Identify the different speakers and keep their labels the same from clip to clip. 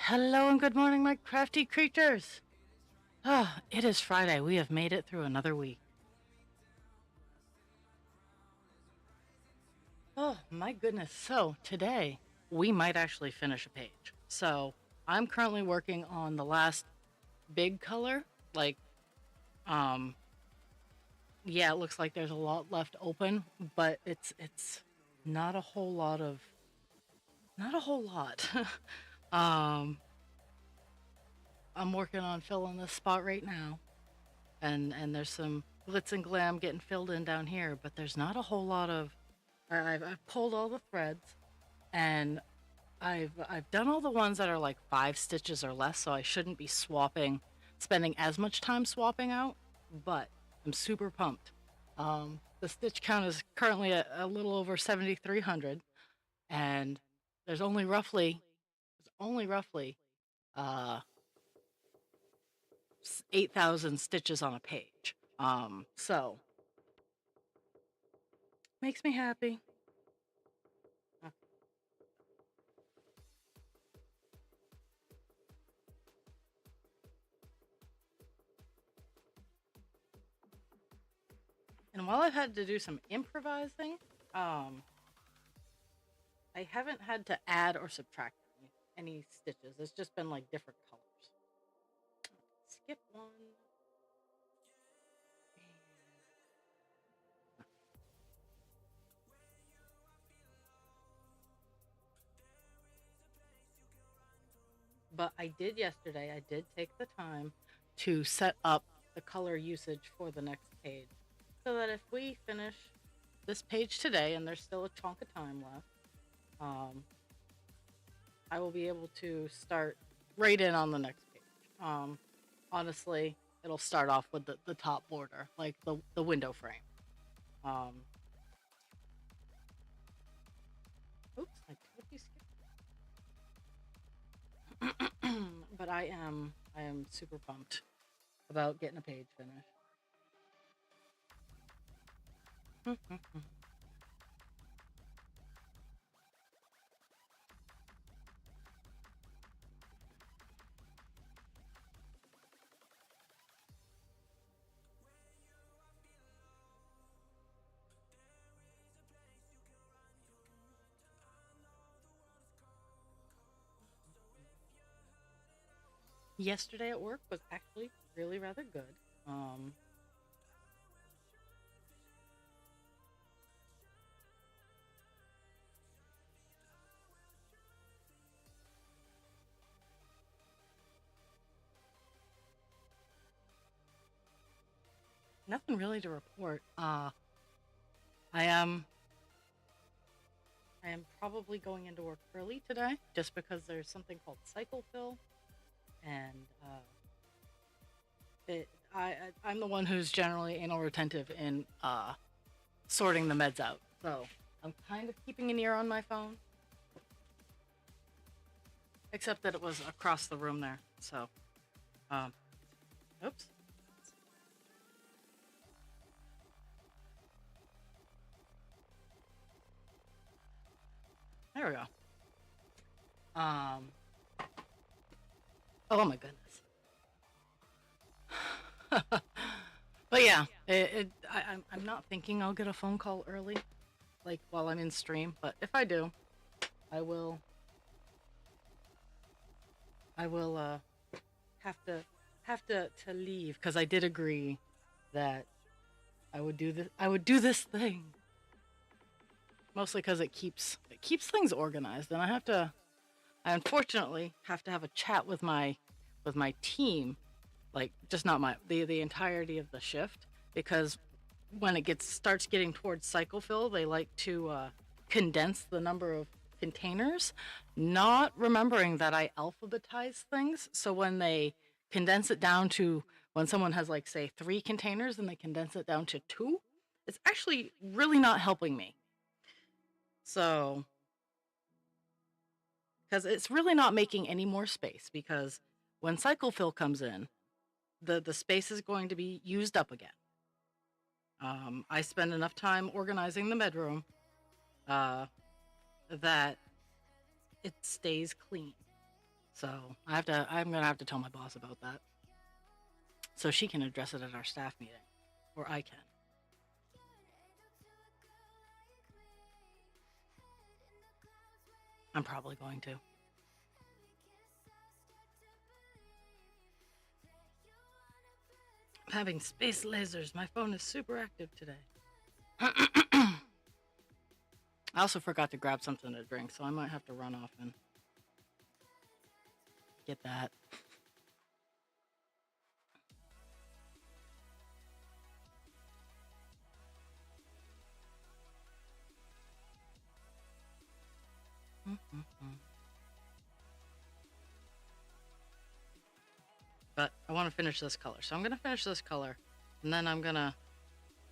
Speaker 1: Hello and good morning, my crafty creatures. It is Friday. We have made it through another week. Oh, my goodness. So, today we might actually finish a page. So, I'm currently working on the last big color. Like, um, yeah, it looks like there's a lot left open, but it's not a whole lot of not a whole lot. um, I'm working on filling this spot right now. And there's some glitz and glam getting filled in down here, but there's not a whole lot of. I've pulled all the threads, and I've done all the ones that are like 5 stitches or less, so I shouldn't be spending as much time swapping out. But I'm super pumped. The stitch count is currently at a little over 7,300, and there's only roughly uh 8,000 stitches on a page. So makes me happy. And while I've had to do some improvising, um, I haven't had to add or subtract any stitches. It's just been like different colors. Skip one. But I did yesterday, I did take the time to set up the color usage for the next page so that if we finish this page today and there's still a chunk of time left, um, I will be able to start right in on the next page. Honestly, it'll start off with the top border, like the window frame. Um, oops, I totally skipped. But I am super pumped about getting a page finished. Yesterday at work was actually really rather good. Um, Nothing really to report. I am I am probably going into work early today just because there's something called cycle fill, and I'm the one who's generally anal retentive in sorting the meds out. So I'm kind of keeping an ear on my phone, except that it was across the room there. So, um, oops. There we go. Um, oh my goodness. But yeah, I'm not thinking I'll get a phone call early, like while I'm in stream. But if I do, I will. I will have to leave because I did agree that I would do this thing mostly because it keeps things organized, and I unfortunately have to have a chat with my team, like just not the entirety of the shift, because when it gets starts getting towards cycle fill, they like to condense the number of containers, not remembering that I alphabetize things. So when they condense it down to when someone has like say 3 containers and they condense it down to 2, it's actually really not helping me. So because it's really not making any more space, because when cycle fill comes in, the space is going to be used up again. I spend enough time organizing the bedroom uh, that it stays clean. So I'm gonna have to tell my boss about that so she can address it at our staff meeting, or I can. I'm probably going to. I'm having space lasers. My phone is super active today. I also forgot to grab something to drink, so I might have to run off and get that. But I want to finish this color, so I'm gonna finish this color, and then I'm gonna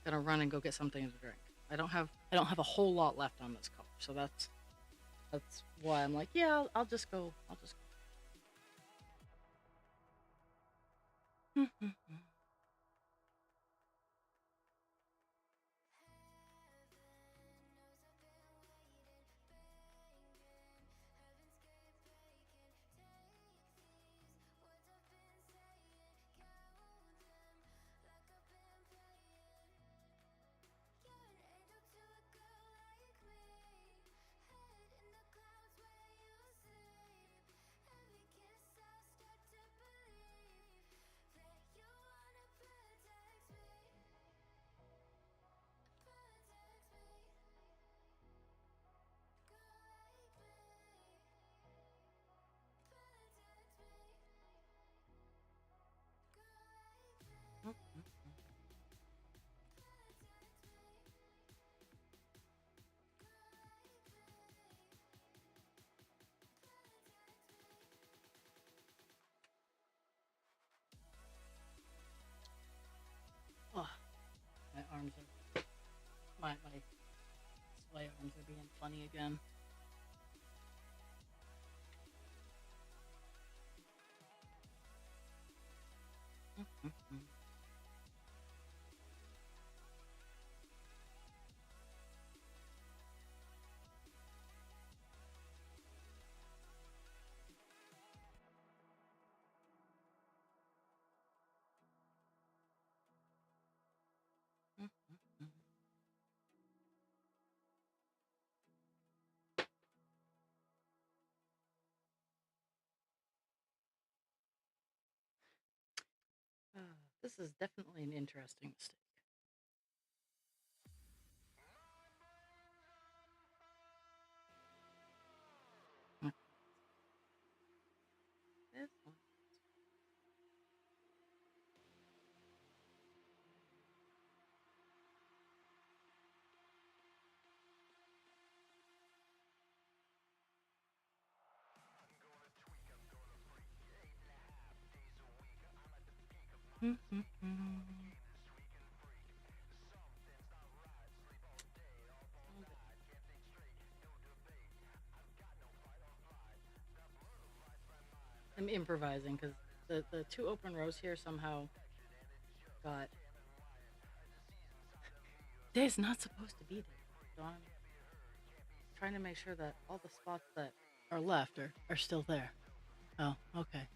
Speaker 1: run and go get something to drink. I don't have a whole lot left on this color, so that's why I'm like, yeah, I'll just go. Oh, my arms are my display arms are being funny again. This is definitely an interesting mistake. This one. I'm improvising because the two open rows here somehow got. Today's not supposed to be there, so I'm trying to make sure that all the spots that are left are still there. Oh, okay.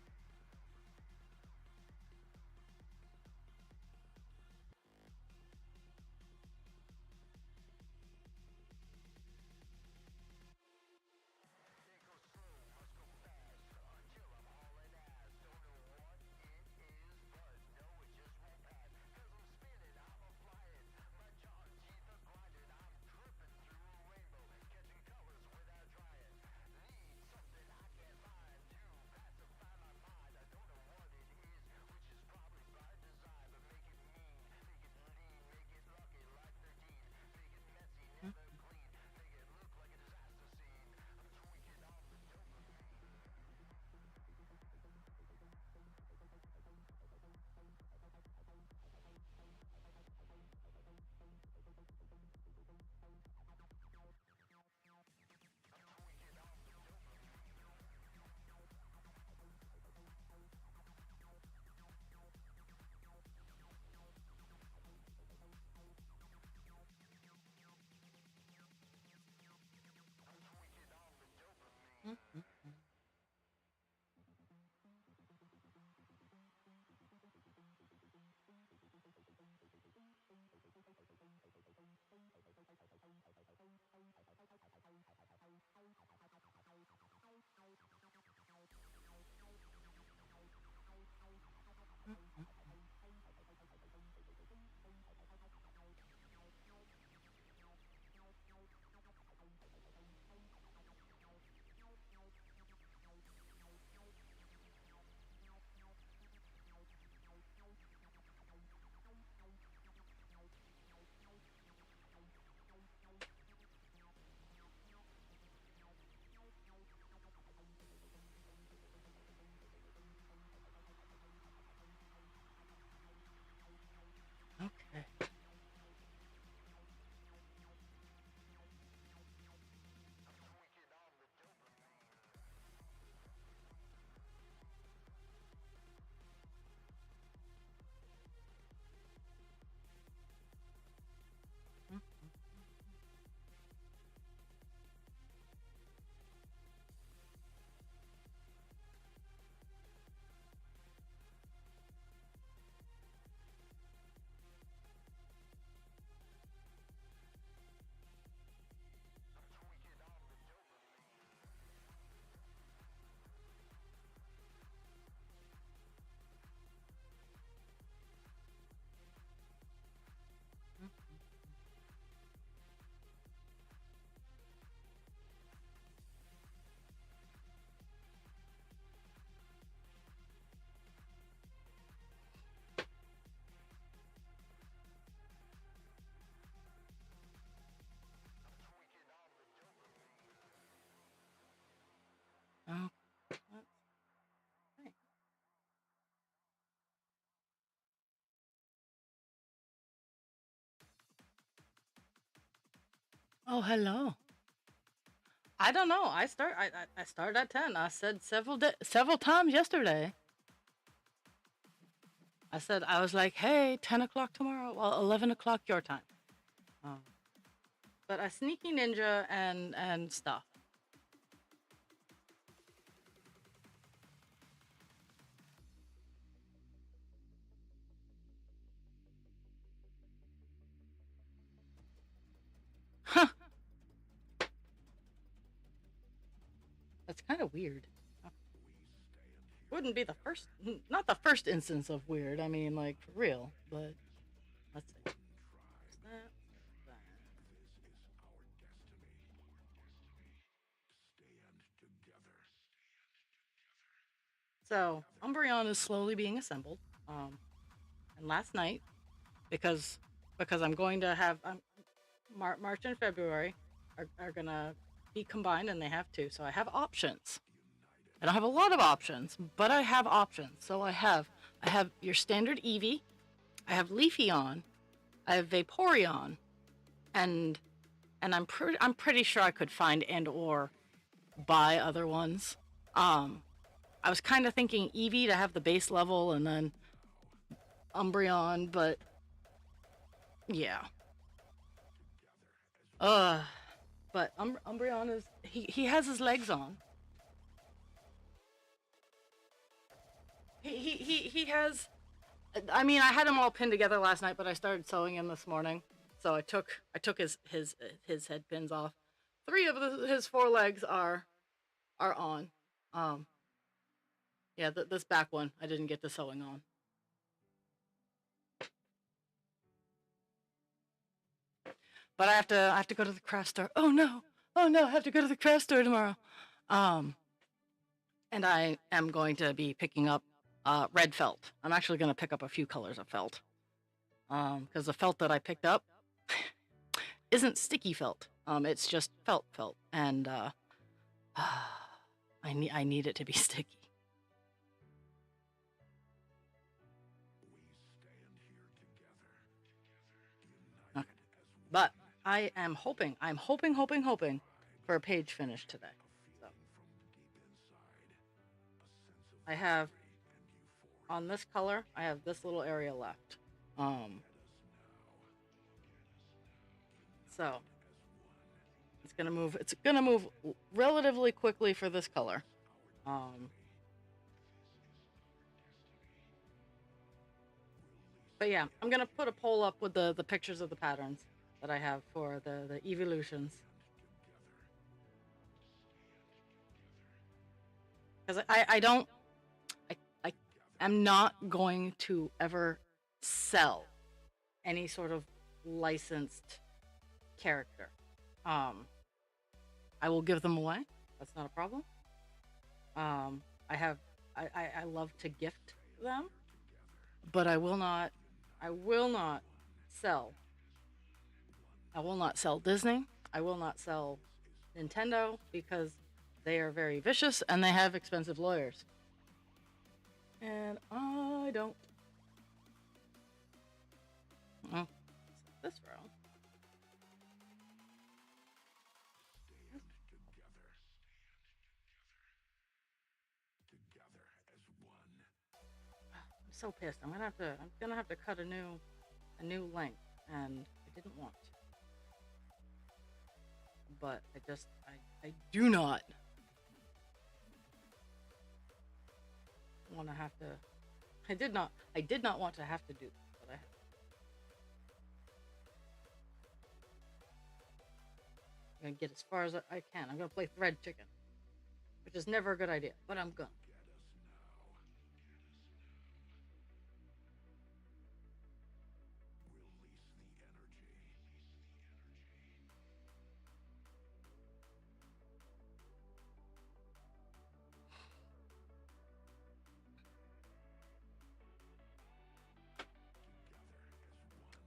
Speaker 1: Oh, hello. I don't know. I start at 10. I said several times yesterday. I said I was like, hey, 10 o'clock tomorrow. Well, 11 o'clock your time. Um, but a sneaky ninja and stuff. Huh. That's kind of weird. Wouldn't be the first, not the first instance of weird. I mean, like for real. But let's see. That, that. So Umbreon is slowly being assembled. And last night, because I'm going to have March and February are gonna be combined, and they have to. So I have options. I don't have a lot of options, but I have options. So I have your standard Eevee, I have Leafeon, I have Vaporeon, and I'm pretty sure I could find and or buy other ones. Um, I was kind of thinking Eevee to have the base level, and then Umbreon, but yeah. Uh, but Umbreon is he has his legs on. He has. I mean, I had him all pinned together last night, but I started sewing him this morning. So I took his head pins off. Three of his four legs are on. Um, yeah, this back one I didn't get the sewing on. But I have to go to the craft store. Oh no, I have to go to the craft store tomorrow. Um, and I am going to be picking up red felt. I'm actually going to pick up a few colors of felt. Because the felt that I picked up isn't sticky felt. It's just felt, and I need it to be sticky. Okay. But I'm hoping for a page finish today. So I have on this color, I have this little area left. Um, so it's gonna move relatively quickly for this color. Um, but yeah, I'm gonna put a poll up with the pictures of the patterns that I have for the evolutions. Because I don't I am not going to ever sell any sort of licensed character. Um, I will give them away. That's not a problem. I have I love to gift them, but I will not sell. I will not sell Disney. I will not sell Nintendo because they are very vicious and they have expensive lawyers. And I don't. Oh, this row. I'm so pissed. I'm gonna have to cut a new length, and I didn't want to. But I do not want to have to. I did not want to have to do this, but I'm gonna get as far as I can. I'm gonna play thread chicken, which is never a good idea, but I'm gonna.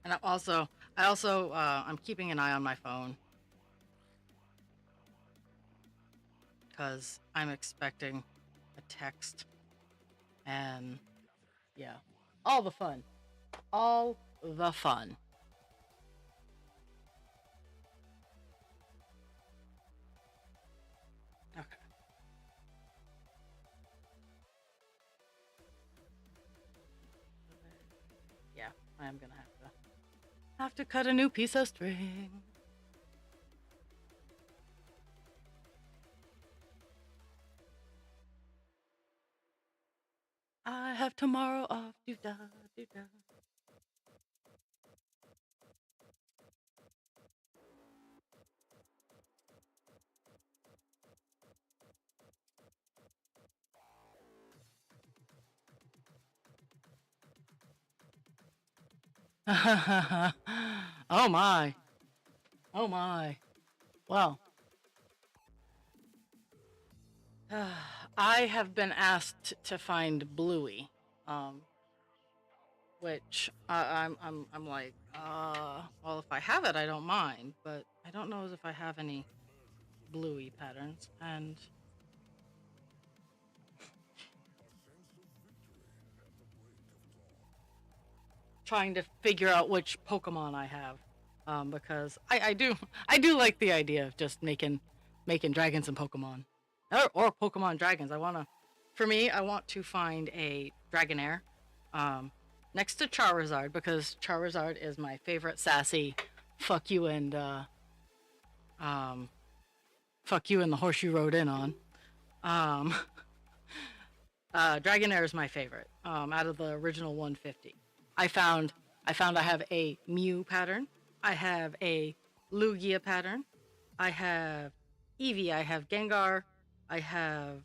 Speaker 1: And I also, I'm keeping an eye on my phone because I'm expecting a text, and yeah, all the fun, all the fun. Yeah, I am gonna have to cut a new piece of string. I have tomorrow off. Do da do da. Oh my. Oh my. Well, I have been asked to find Bluey, um, which I'm like, well, if I have it, I don't mind, but I don't know as if I have any Bluey patterns, and trying to figure out which Pokemon I have, because I do like the idea of just making dragons and Pokemon, or Pokemon dragons. For me, I want to find a Dragonair, um, next to Charizard, because Charizard is my favorite sassy, fuck you and um, fuck you and the horse you rode in on. Um, Dragonair is my favorite, out of the original 150. I found I have a Mew pattern. I have a Lugia pattern. I have Eevee. I have Gengar. I have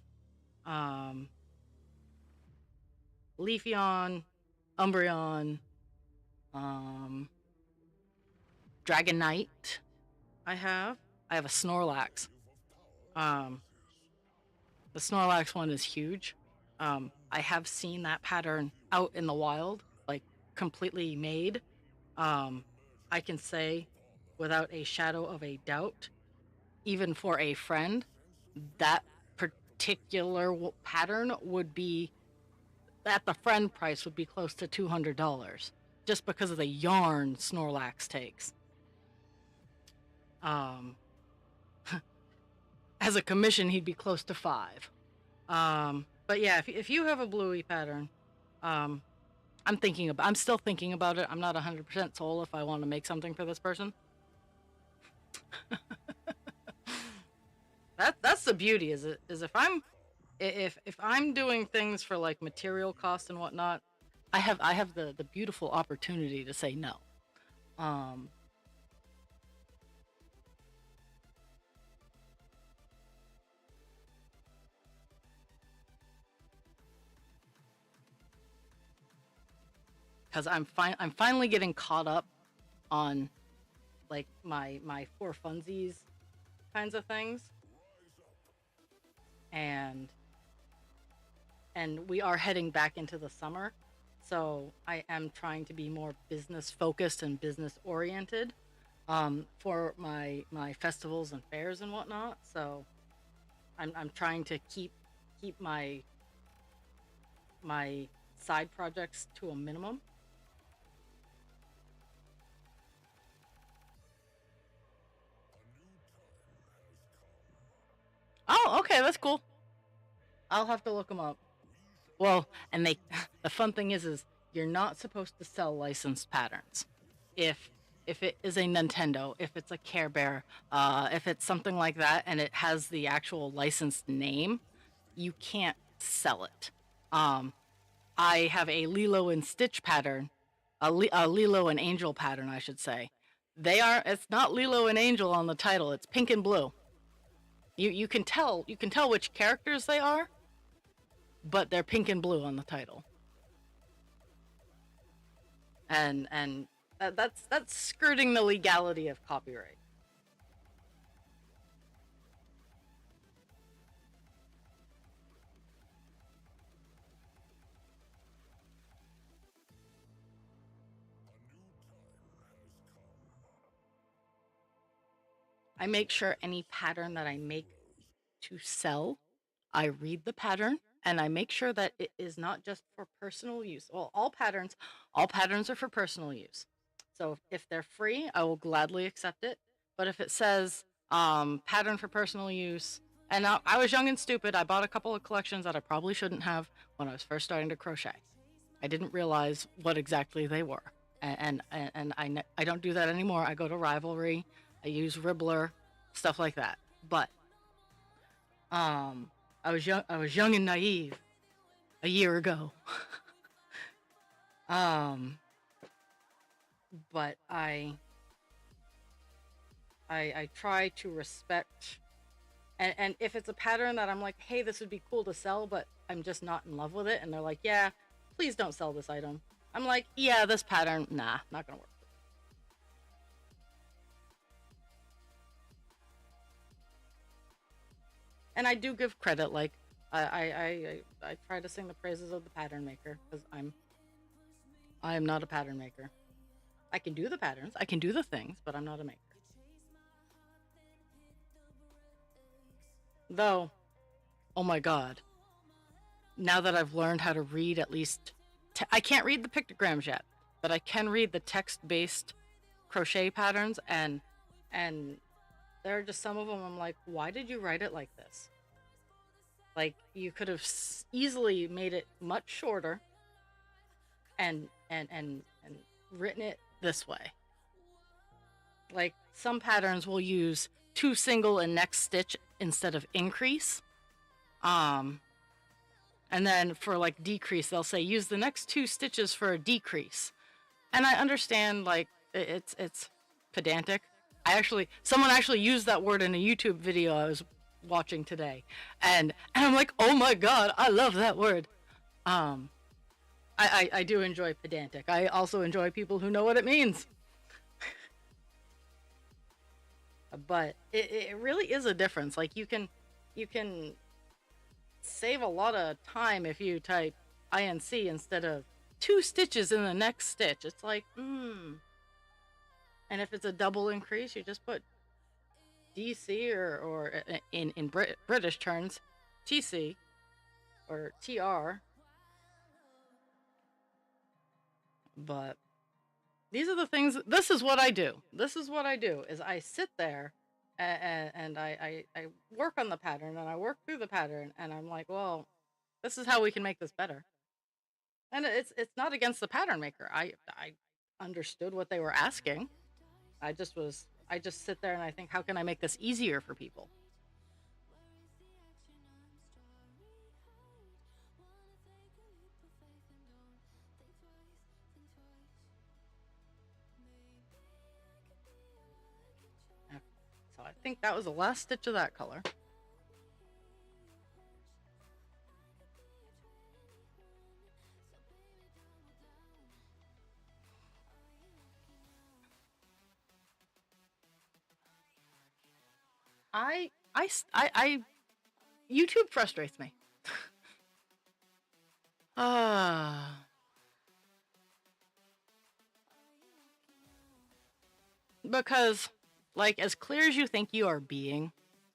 Speaker 1: um, Leafeon, Umbreon, um, Dragonite. I have. I have a Snorlax. Um, the Snorlax one is huge. I have seen that pattern out in the wild, like completely made. Um, I can say without a shadow of a doubt, even for a friend, that particular pattern would be at the friend price would be close to $200 just because of the yarn Snorlax takes. Um, as a commission, he'd be close to five. But yeah, if you have a Bluey pattern, um, I'm still thinking about it. I'm not 100% sold if I want to make something for this person. That's the beauty is if I'm doing things for like material cost and whatnot, I have the beautiful opportunity to say no. Um, because I'm finally getting caught up on like my four funsies kinds of things, and we are heading back into the summer, so I am trying to be more business focused and business oriented, for my festivals and fairs and whatnot. So I'm trying to keep my side projects to a minimum. Oh, okay, that's cool. I'll have to look them up. Well, and they the fun thing is you're not supposed to sell licensed patterns. If it is a Nintendo, if it's a Care Bear, if it's something like that, and it has the actual licensed name, you can't sell it. Um, I have a Lilo and Stitch pattern, a Lilo and Angel pattern, I should say. It's not Lilo and Angel on the title. It's pink and blue. You can tell which characters they are, but they're pink and blue on the title. And that's skirting the legality of copyright. I make sure any pattern that I make to sell, I read the pattern and I make sure that it is not just for personal use. Well, all patterns are for personal use. So if they're free, I will gladly accept it. But if it says pattern for personal use, and I was young and stupid, I bought a couple of collections that I probably shouldn't have when I was first starting to crochet. I didn't realize what exactly they were. I don't do that anymore. I go to Rivalry, I use Ribbler, stuff like that. But um, I was young and naive a year ago. um, but I try to respect, and if it's a pattern that I'm like, hey, this would be cool to sell, but I'm just not in love with it, and they're like, yeah, please don't sell this item. I'm like, yeah, this pattern, nah, not gonna work. And I do give credit, like I try to sing the praises of the pattern maker because I am not a pattern maker. I can do the patterns, I can do the things, but I'm not a maker. Though, oh my god, now that I've learned how to read at least, I can't read the pictograms yet, but I can read the text-based crochet patterns, and there are just some of them I'm like, why did you write it like this? Like, you could have easily made it much shorter and written it this way. Like, some patterns will use 2 single and next stitch instead of increase. And then for like decrease, they'll say use the next 2 stitches for a decrease. And I understand, like, it's pedantic. Someone actually used that word in a YouTube video I was watching today, and I'm like, oh my god, I love that word. I do enjoy pedantic. I also enjoy people who know what it means. But it really is a difference. Like, you can save a lot of time if you type INC instead of 2 stitches in the next stitch. It's like, And if it's a double increase, you just put DC or in British terms, TC or TR. But these are the things. This is what I do. This is what I do. Is I sit there and I work on the pattern, and I work through the pattern, and I'm like, well, this is how we can make this better. And it's not against the pattern maker. I understood what they were asking. I just sit there and I think, how can I make this easier for people? Okay, so I think that was the last stitch of that color. YouTube frustrates me. Because, like, as clear as you think you are being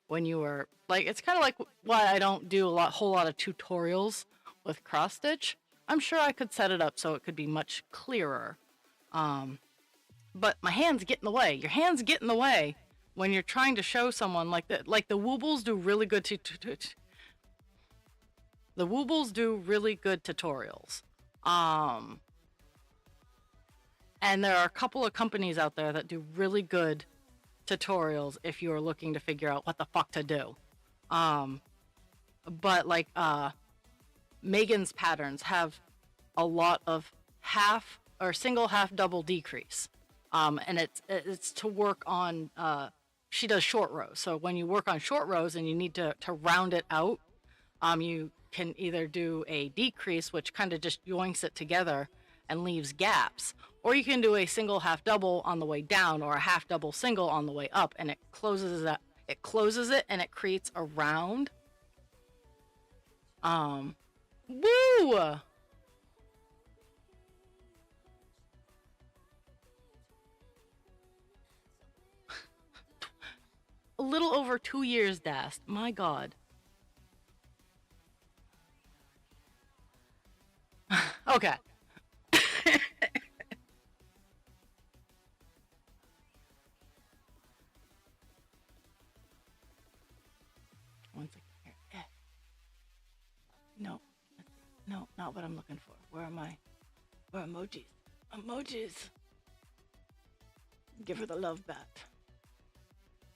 Speaker 1: when you are, like, it's kind of like why I don't do whole lot of tutorials with cross stitch. I'm sure I could set it up so it could be much clearer. But my hands get in the way. Your hands get in the way when you're trying to show someone, like the Woobles do really good the Woobles do really good tutorials. And there are a couple of companies out there that do really good tutorials if you're looking to figure out what the fuck to do. But like Megan's patterns have a lot of half or single, half, double decrease. And it's to work on she does short rows. So when you work on short rows and you need to round it out, you can either do a decrease, which kind of just yoinks it together and leaves gaps, or you can do a single, half, double on the way down, or a half, double, single on the way up, and it closes that. It closes it and it creates a round. Woo! A little over 2 years, Dast. My god. Okay. One second here. No, no, not what I'm looking for. Where am I? Or emojis. Emojis. Give her the love bat.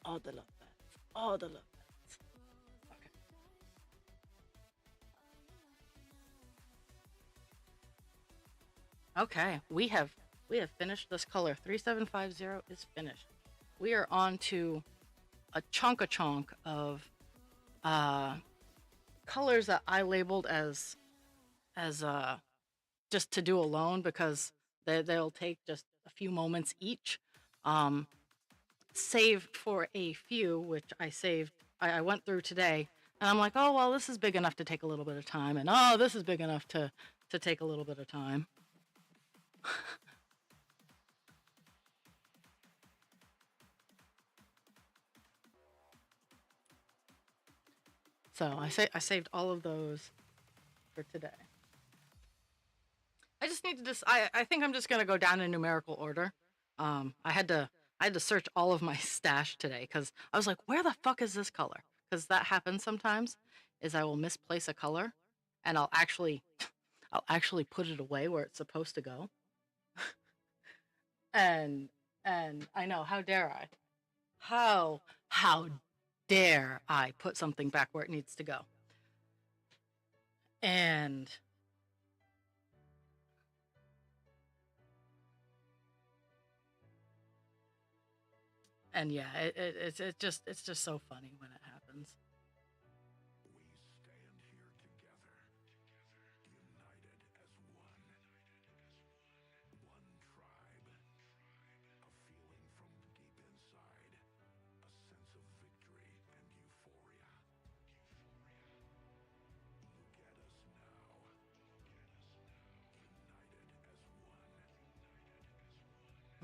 Speaker 1: All the love bats. All the love bats. Okay. Okay. We have finished this color. 3750 is finished. We are on to a chonk of uh colors that I labeled as just to do alone because they'll take just a few moments each. Um, Saved for a few, which I saved. I went through today, and I'm like, oh well, this is big enough to take a little bit of time, and oh, this is big enough to take a little bit of time. So I saved all of those for today. I just need to just I think I'm just gonna go down in numerical order. I had to search all of my stash today because I was like, where the fuck is this color? Because that happens sometimes. Is I will misplace a color, and I'll actually put it away where it's supposed to go. And and I know, how dare I? How dare I put something back where it needs to go? And yeah, it's just so funny when it happens.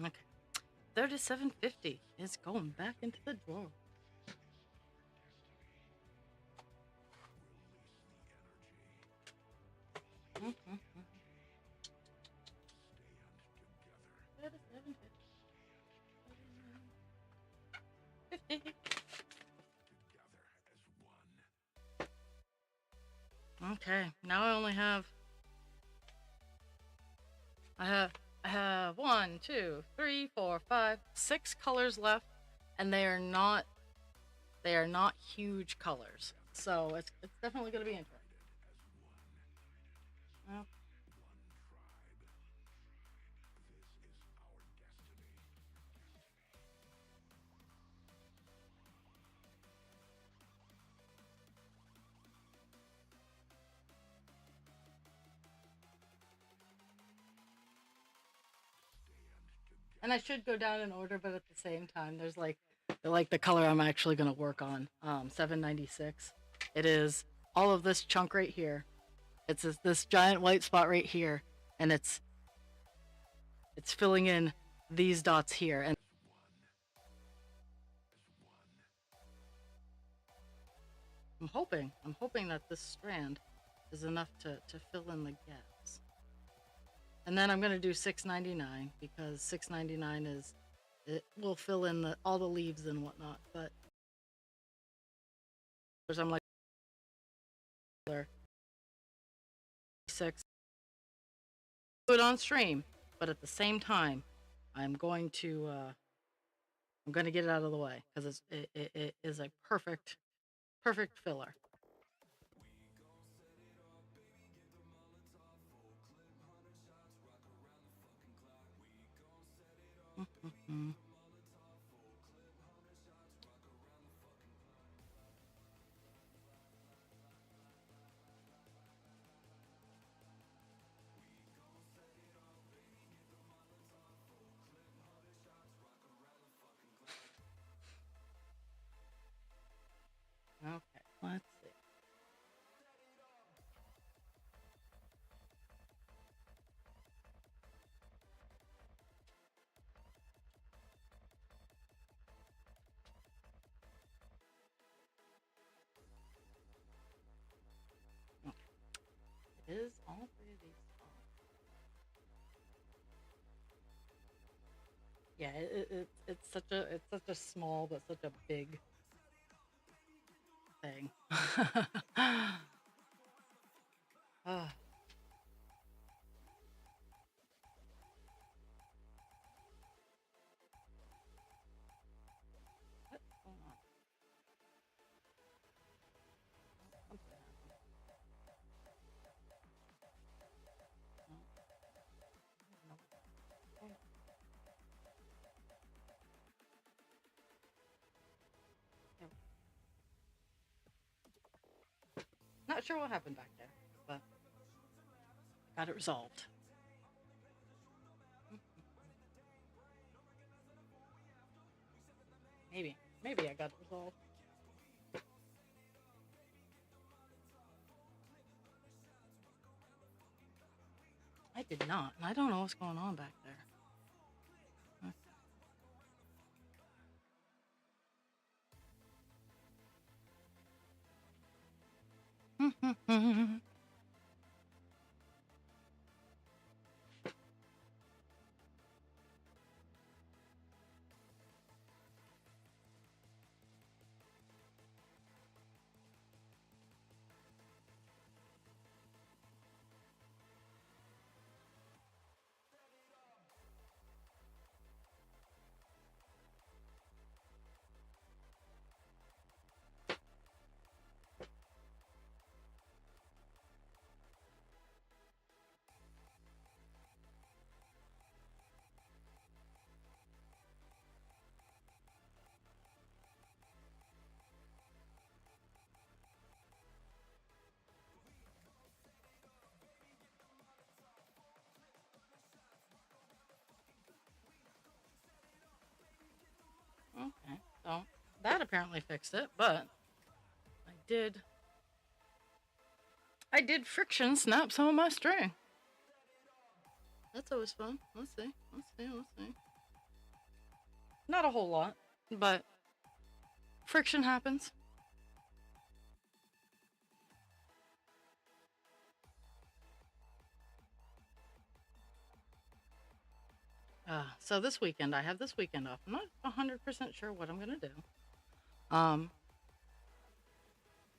Speaker 1: Okay. 3750 is going back into the drawer. Mm-hmm. 3750. Okay, now I have one, two, three, four, five, six colors left, and they are not huge colors. So it's definitely gonna be interesting. Well, and I should go down in order, but at the same time, like the color I'm actually gonna work on. 796. It is all of this chunk right here. It's this giant white spot right here, and it's filling in these dots here. And I'm hoping that this strand is enough to fill in the gaps. And then I'm gonna do 699 because 699 it will fill in all the leaves and whatnot. But I'm like six do it on stream, but at the same time, I'm going to get it out of the way because it is a perfect filler. Okay, let's see. Okay. It is all three of these. Yeah, it's such a small but such a big thing. Ah, Not sure what happened back there, but got it resolved. Maybe I got it resolved. I did not, and I don't know what's going on back there. Okay, so that apparently fixed it, but I did friction snap some of my string. That's always fun. Let's see. Not a whole lot, but friction happens. So this weekend, I have this weekend off. I'm not 100% sure what I'm gonna do.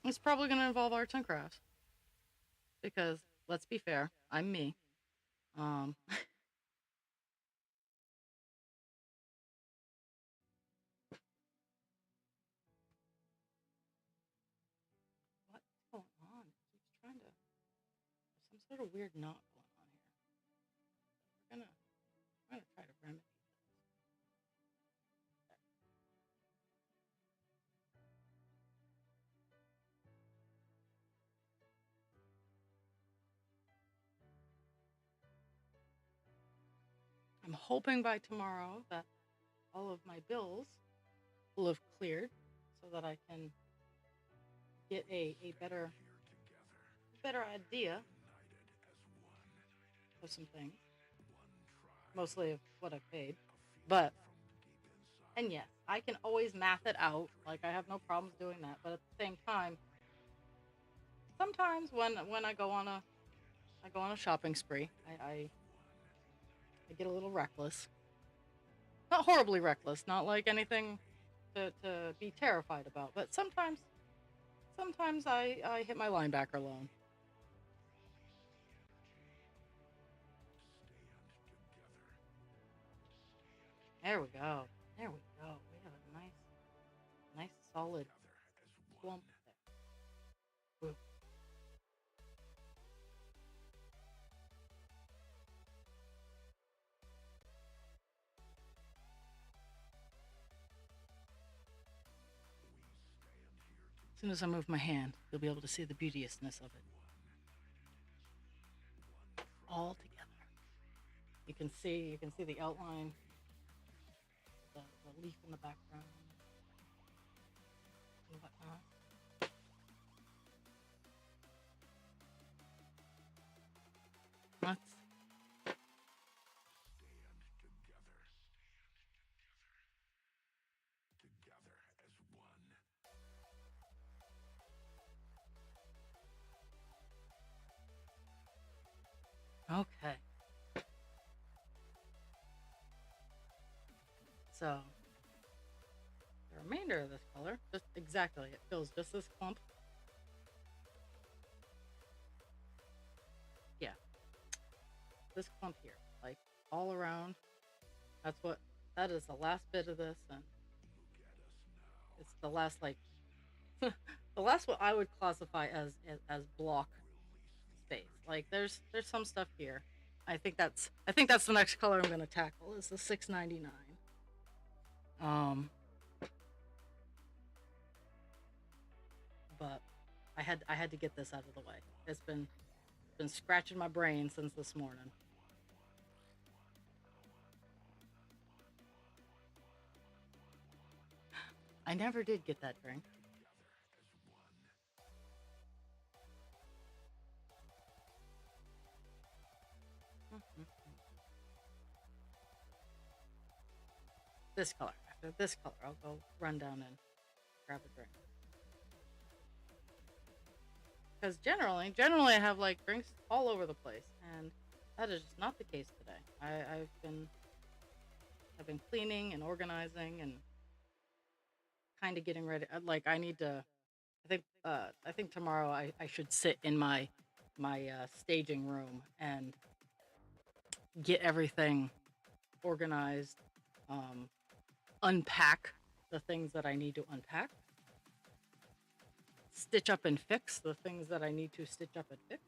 Speaker 1: It's probably gonna involve arts and crafts because let's be fair, I'm me. What's going on? It keeps trying to. There's some sort of weird knot going on here. We're gonna try to remedy this. I'm hoping by tomorrow that all of my bills will have cleared so that I can get a better idea of some things, mostly of what I paid. But, and yes, I can always math it out. Like, I have no problems doing that. But at the same time, sometimes when I go on a shopping spree, I get a little reckless. Not horribly reckless, not like anything to be terrified about, but sometimes I hit my linebacker loan. There we go. We have a nice solid clump there. Ooh. As soon as I move my hand, you'll be able to see the beauteousness of it. All together. You can see the outline, the leaf in the background, and whatnot. That's okay. So the remainder of this color, just exactly, it fills just this clump. Yeah, this clump here, like all around. That is the last bit of this, and it's the last like the last what I would classify as block space. Like there's some stuff here. I think that's the next color I'm gonna tackle is the 699. Um, but I had to get this out of the way. It's been scratching my brain since this morning. I never did get that drink. Mhm. This color. After this color, I'll go run down and grab a drink. Because generally I have like drinks all over the place, and that is just not the case today. I've been cleaning and organizing and kind of getting ready. Like I need to. I think tomorrow I should sit in my staging room and get everything organized, um, unpack the things that I need to unpack, stitch up and fix the things that I need to stitch up and fix.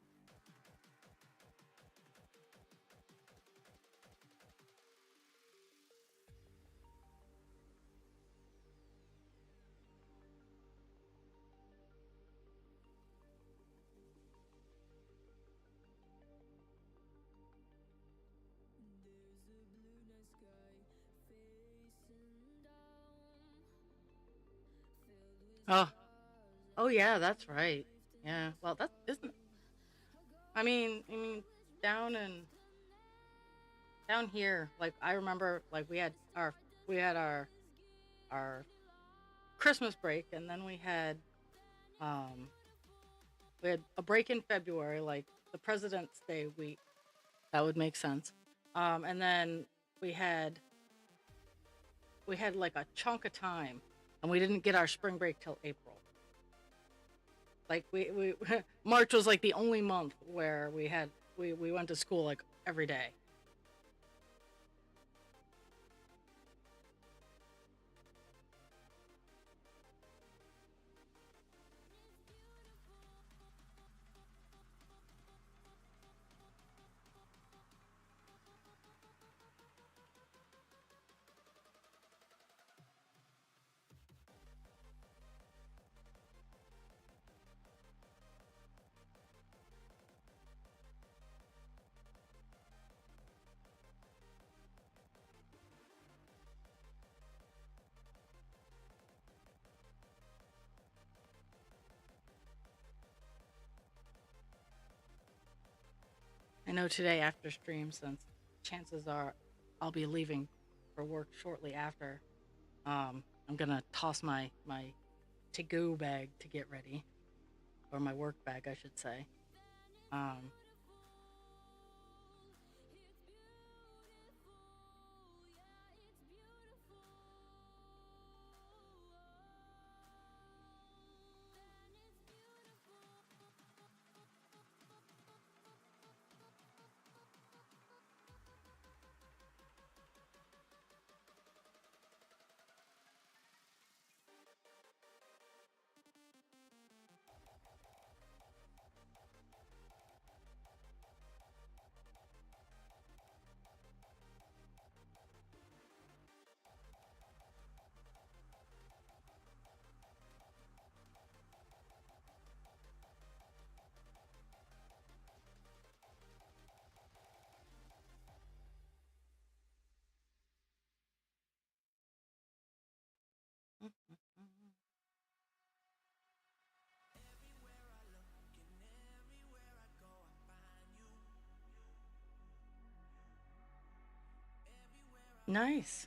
Speaker 1: Oh, oh yeah, that's right. Yeah. Well, that isn't. I mean, down in down here, like I remember, like we had our Christmas break, and then um we had a break in February, like the President's Day week. That would make sense. And then we had we had like a chunk of time, and we didn't get our spring break till April. Like we March was like the only month where we went to school like every day. I know today after stream, since chances are I'll be leaving for work shortly after. I'm gonna toss my to go bag to get ready, or my work bag, I should say. Um, nice.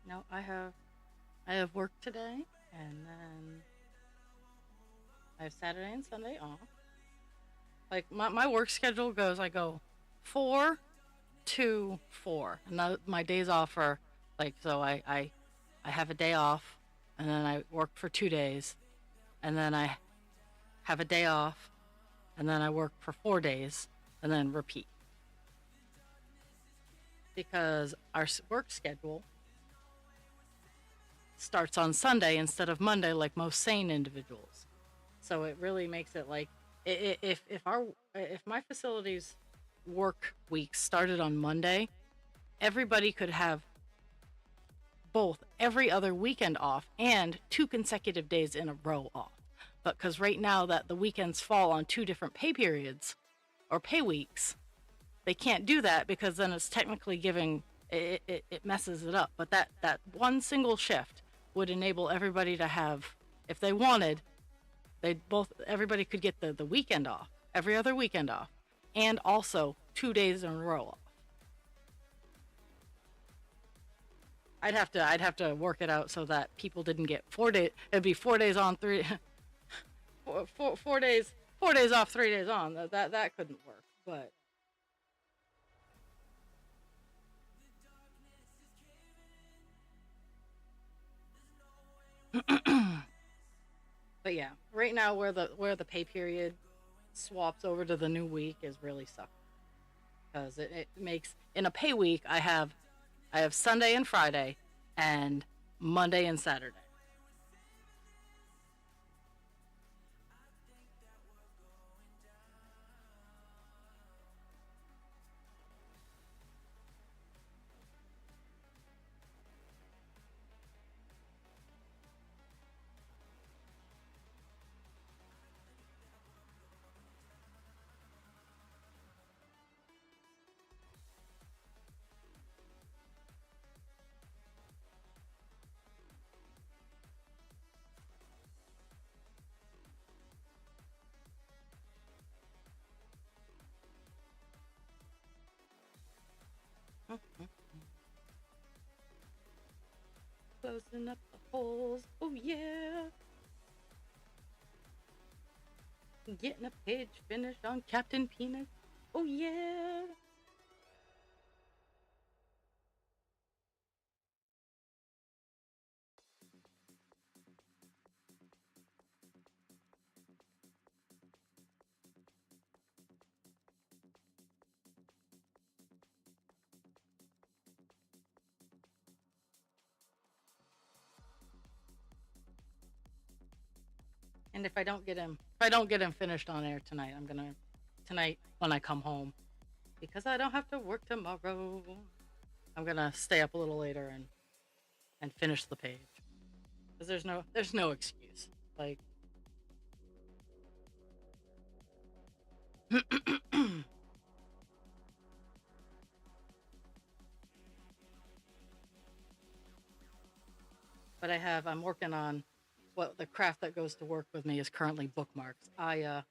Speaker 1: No, I have work today, and then I have Saturday and Sunday off. Like my work schedule goes, I go 4 to 4, and my days off are like so. I have a day off, and then I work for 2 days, and then I have a day off, and then I work for 4 days, and then repeat because our work schedule starts on Sunday instead of Monday, like most sane individuals. So it really makes it like if my facilities work week started on Monday, everybody could have both every other weekend off and 2 consecutive days in a row off. But because right now that the weekends fall on 2 different pay periods or pay weeks, they can't do that because then it's technically giving it messes it up. But that one single shift would enable everybody to have, if they wanted, they both everybody could get the weekend off, every other weekend off, and also 2 days in a row off. I'd have to work it out so that people didn't get 4 days. It'd be 4 days on, three, 4 days off, 3 days on. That couldn't work. But yeah, right now where the pay period swaps over to the new week is really sucky because it makes in a pay week I have Sunday and Friday and Monday and Saturday. Closing up the holes. Oh yeah. Getting a page finished on Captain Peanut. Oh yeah. And if I don't get him finished on air tonight, I'm gonna tonight when I come home because I don't have to work tomorrow. I'm gonna stay up a little later and finish the page because there's no excuse. Like, but I'm working on what the craft that goes to work with me is currently bookmarks. I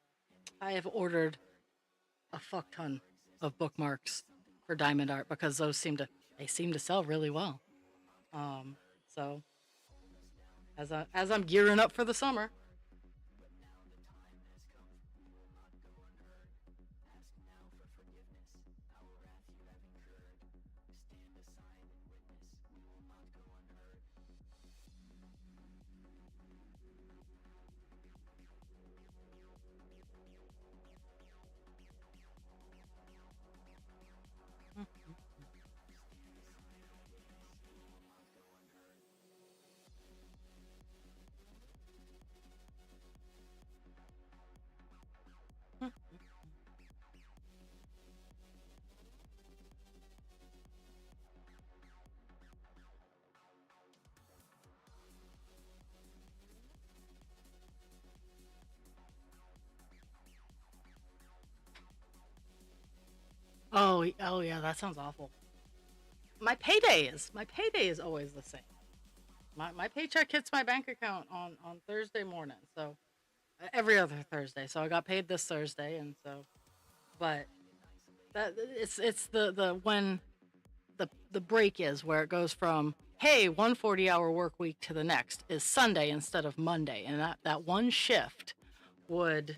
Speaker 1: have ordered a fuck ton of bookmarks for diamond art because they seem to sell really well. So as I'm gearing up for the summer. Oh yeah, that sounds awful. My payday is always the same. My paycheck hits my bank account on Thursday morning, so every other Thursday. So I got paid this Thursday, and so but that it's the when the break is where it goes from hey 140-hour work week to the next is Sunday instead of Monday, and that one shift would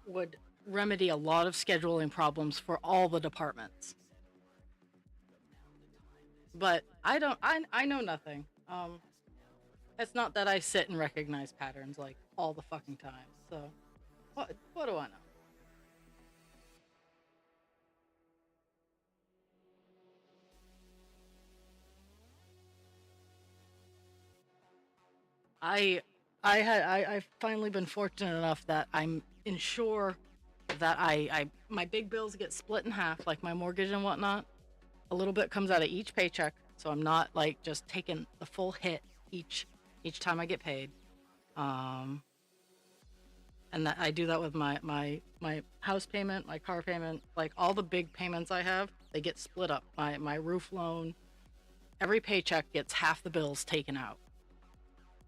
Speaker 1: would remedy a lot of scheduling problems for all the departments. But I know nothing. It's not that I sit and recognize patterns like all the fucking time. So what do I know? I I've finally been fortunate enough that I'm insure that my big bills get split in half, like my mortgage and whatnot. A little bit comes out of each paycheck, so I'm not like just taking the full hit each time I get paid. Um, and that I do that with my house payment, my car payment, like all the big payments I have, they get split up. My roof loan, every paycheck gets half the bills taken out,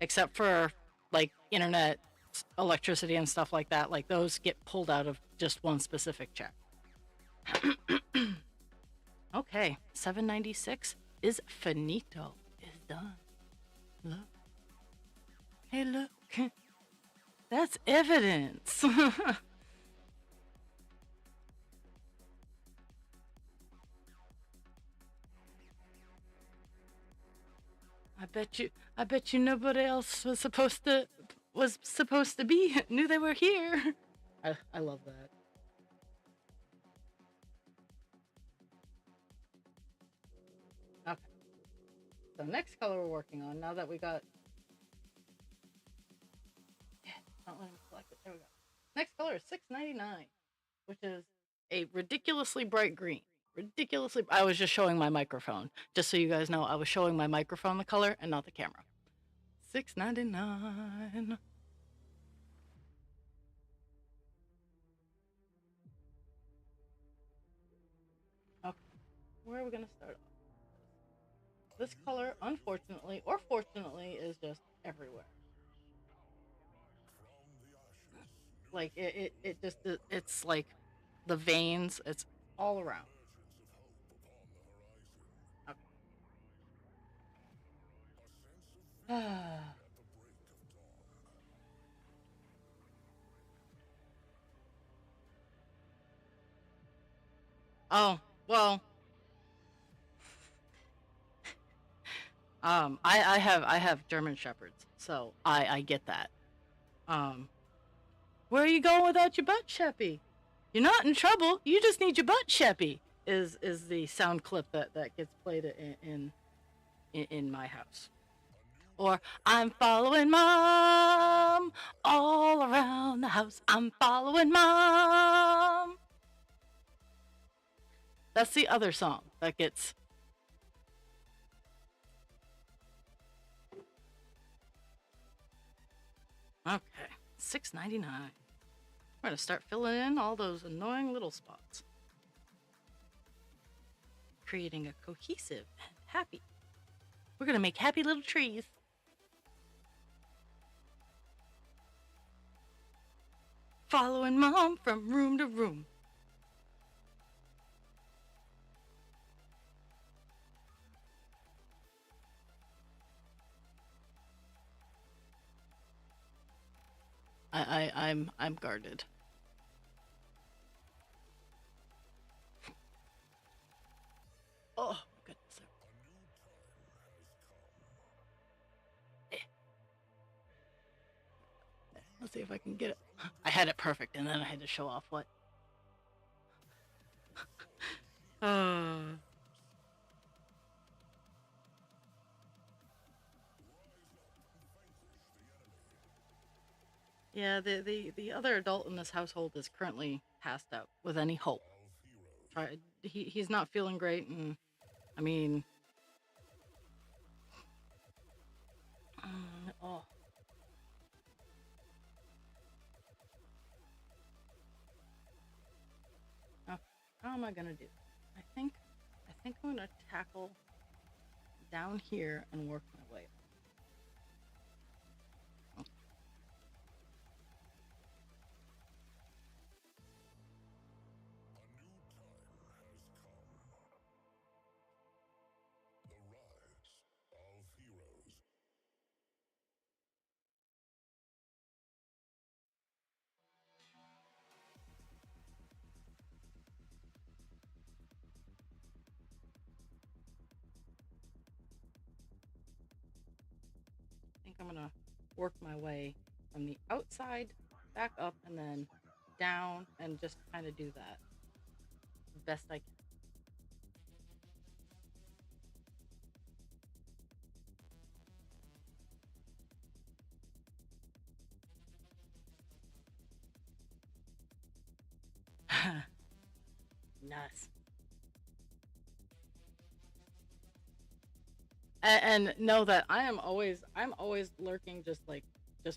Speaker 1: except for like internet, electricity, and stuff like that. Like those get pulled out of just one specific check. Okay, 796 is finito. Is done. Look. Hey, look. That's evidence. I bet you nobody else was supposed to be knew they were here. I love that. Okay. So next color we're working on, now that we got, yeah, not letting me select it. There we go. Next color is 699, which is a ridiculously bright green. Ridiculously. I was just showing my microphone, just so you guys know. I was showing my microphone the color and not the camera. 699. Okay, where are we gonna start off? This color, unfortunately or fortunately, is just everywhere. Like it just it's like the veins. It's all around. Okay. Oh well. I have German shepherds, so I get that. Um, where are you going without your butt, Sheppy? You're not in trouble. You just need your butt, Sheppy. Is the sound clip that gets played in my house. Or I'm following mom all around the house. I'm following mom. That's the other song that gets. Okay, 699. We're gonna start filling in all those annoying little spots, creating a cohesive and happy. We're gonna make happy little trees. Following mom from room to room. I'm guarded. Oh my goodness. Eh, let's see if I can get it. I had it perfect, and then I had to show off what. Uh, yeah, the other adult in this household is currently passed out with any hope. He's not feeling great, and I mean, oh, oh, how am I gonna do? I think I'm gonna tackle down here and work my way up. I think I'm gonna work my way from the outside back up and then down and just kind of do that best I can. Nice. And know that I'm always lurking just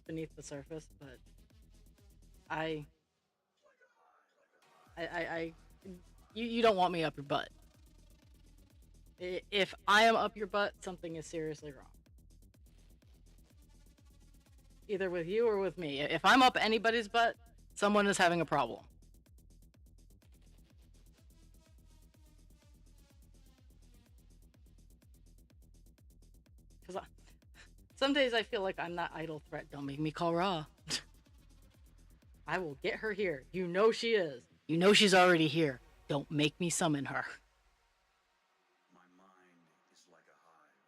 Speaker 1: beneath the surface, but I I you don't want me up your butt. If I am up your butt, something is seriously wrong. Either with you or with me. If I'm up anybody's butt, someone is having a problem. Because some days I feel like I'm that idle threat. Don't make me call Raw. I will get her here. You know she is. You know she's already here. Don't make me summon her.
Speaker 2: My mind is like a hive.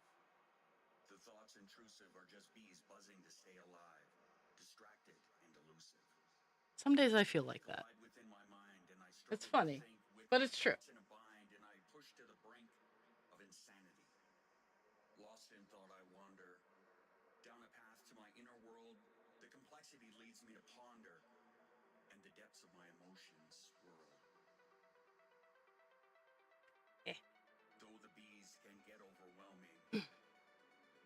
Speaker 2: The thoughts intrusive are just bees buzzing to stay alive, distracted and elusive.
Speaker 1: Some days I feel
Speaker 2: They
Speaker 1: like that.
Speaker 2: collide within my mind, and I
Speaker 1: It's
Speaker 2: struggle to
Speaker 1: funny,
Speaker 2: think with
Speaker 1: but
Speaker 2: my
Speaker 1: it's true.
Speaker 2: thoughts in a bind, and I push to the brink of insanity. Lost in thought, I wander down a path to my inner world. The complexity leads me to ponder, and the depths of my emotions swirl.
Speaker 1: Eh.
Speaker 2: Though the bees can get overwhelming,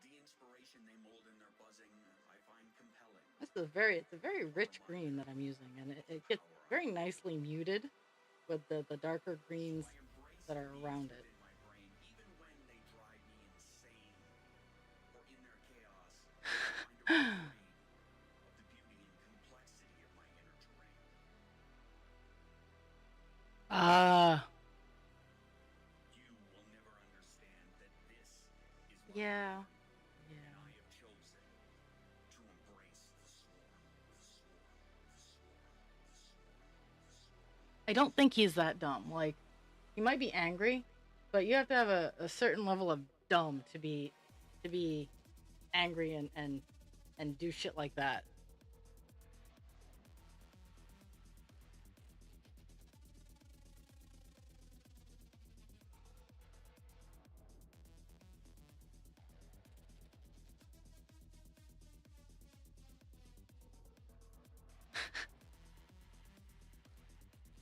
Speaker 2: the inspiration they mold in their buzzing I find compelling.
Speaker 1: It's a very
Speaker 2: A
Speaker 1: rich green that
Speaker 2: reminder
Speaker 1: I'm using, and
Speaker 2: of
Speaker 1: it
Speaker 2: the
Speaker 1: gets
Speaker 2: power I
Speaker 1: very
Speaker 2: hold.
Speaker 1: nicely muted with the darker
Speaker 2: So
Speaker 1: greens
Speaker 2: I embrace
Speaker 1: that
Speaker 2: the
Speaker 1: are
Speaker 2: bees
Speaker 1: around it.
Speaker 2: within my brain, even when they drive me insane. For in their chaos, I find a refrain of the beauty and complexity of my inner terrain.
Speaker 1: Ah,
Speaker 2: You will never understand that this is what I
Speaker 1: yeah,
Speaker 2: am, and
Speaker 1: yeah.
Speaker 2: I have chosen to embrace the swarm, the swarm, the swarm, the swarm, the swarm.
Speaker 1: I don't think he's that dumb. Like, he might be angry, but you have to have a certain level of dumb to be angry and do shit like that.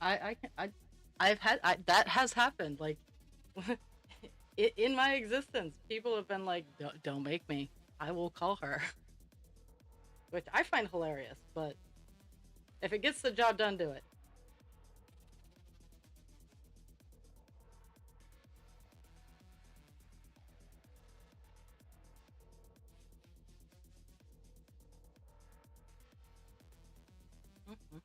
Speaker 1: I can I've had that has happened. Like in my existence, people have been like, Don't make me. I will call her," which I find hilarious. But if it gets the job done, do it. Mhm.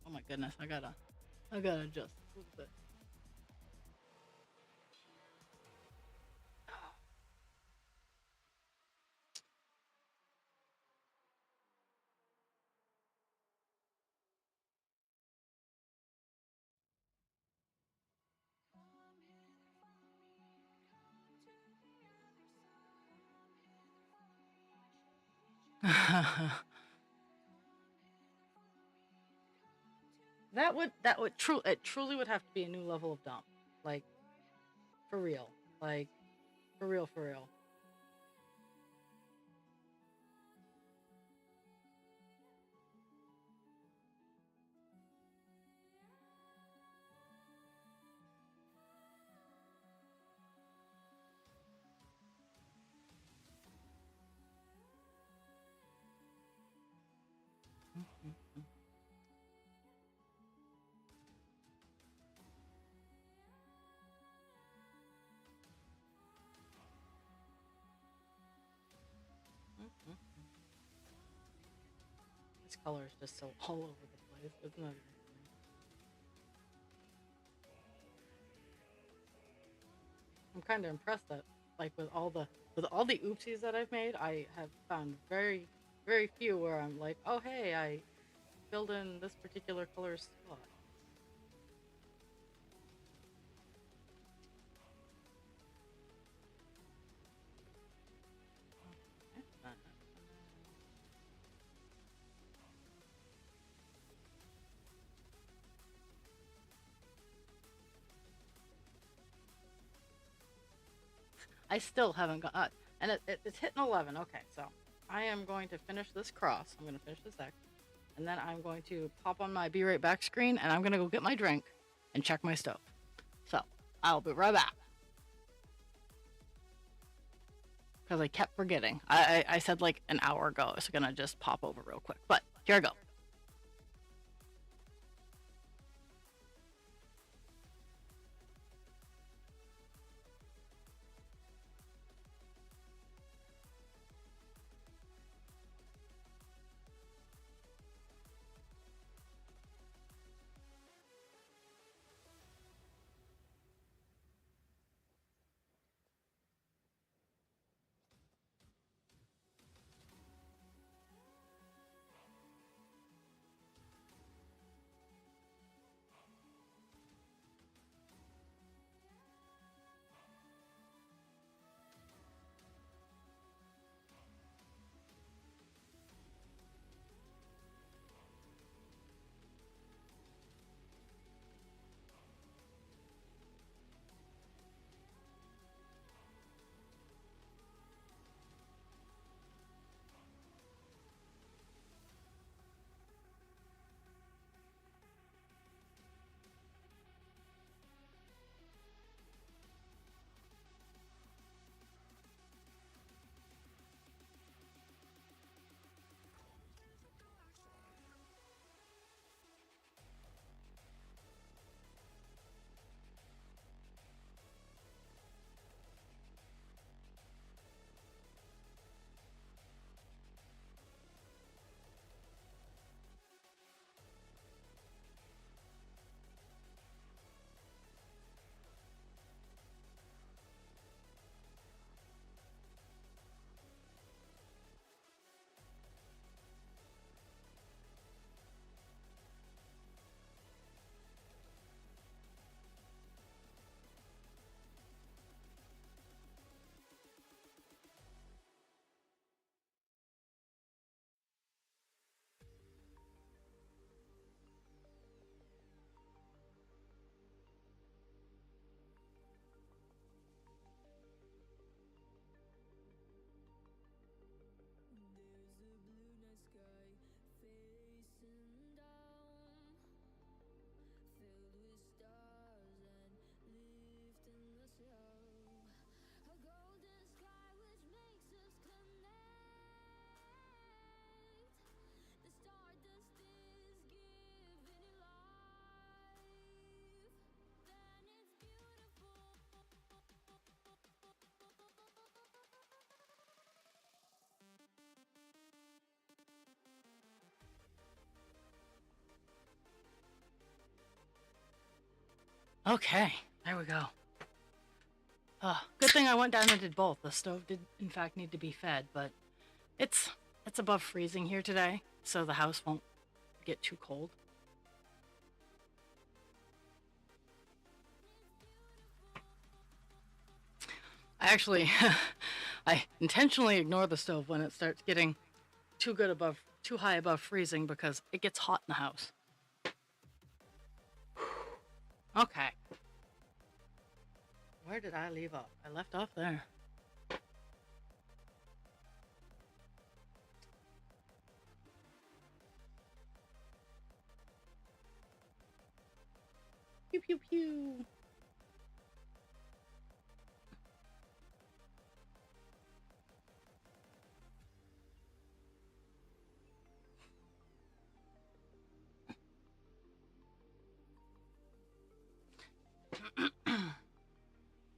Speaker 1: Oh my goodness, I gotta adjust a little bit. That would truly would have to be a new level of dumb. Like for real. Like for real, for real. Mhm, mhm, mhm. This color is just so all over the place. It's not even funny. I'm kind of impressed that like with all the oopsies that I've made, I have found very few where I'm like, oh hey, I filled in this particular color spot. Okay, that happened. I still haven't got, and it's hitting 11. Okay, so I am going to finish this cross. I'm going to finish this X. And then I'm going to pop on my be right back screen and I'm going to go get my drink and check my stove. So I'll be right back. Because I kept forgetting. I said like an hour ago I was going to just pop over real quick. But here I go. Okay, there we go. Good thing I went down and did both. The stove did, in fact, need to be fed, but it's above freezing here today, so the house won't get too cold. I actually, I intentionally ignore the stove when it starts getting too high above freezing because it gets hot in the house. Okay. Where did I leave off? I left off there. Pew pew pew.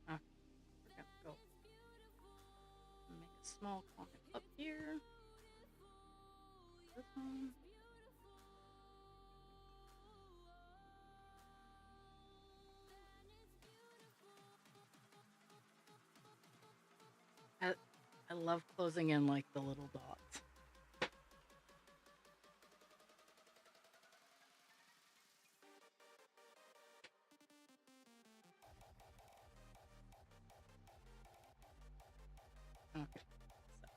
Speaker 1: Okay, we're gonna go make a small comment up here. This one. I love closing in like the little dots. Okay. So.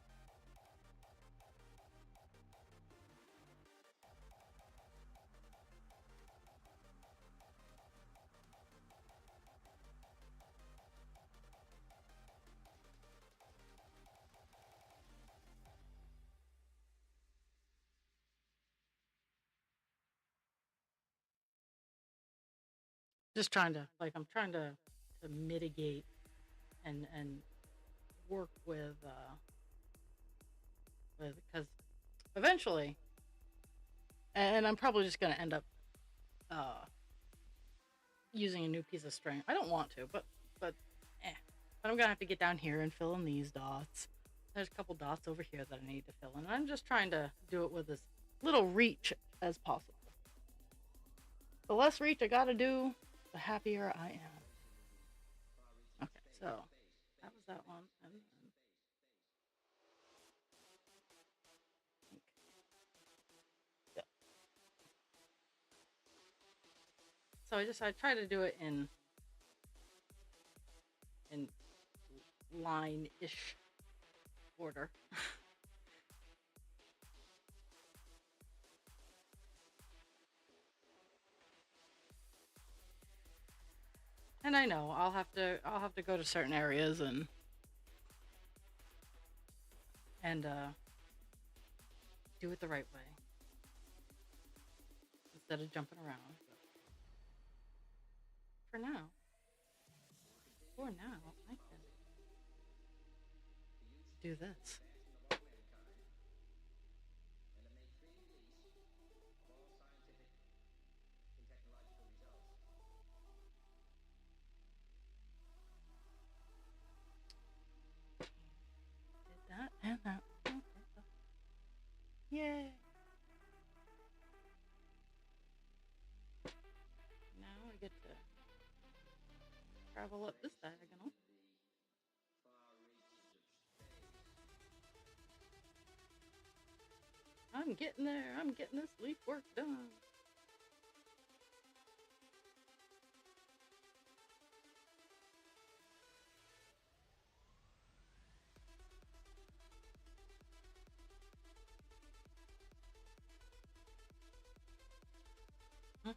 Speaker 1: Just trying to like I'm trying to mitigate and work with because eventually, and I'm probably just gonna end up uh using a new piece of string. I don't want to, but eh. But I'm gonna have to get down here and fill in these dots. There's a couple dots over here that I need to fill in. I'm just trying to do it with as little reach as possible. The less reach I gotta do, the happier I am. Okay, so that was that one. And then, yeah. So I try to do it in line ish order. And I know I'll have to go to certain areas and do it the right way instead of jumping around. But for now, I can do this. Did that and that. Okay. Yay! Now I get to travel up this diagonal. I'm getting there. I'm getting this leaf work done. No,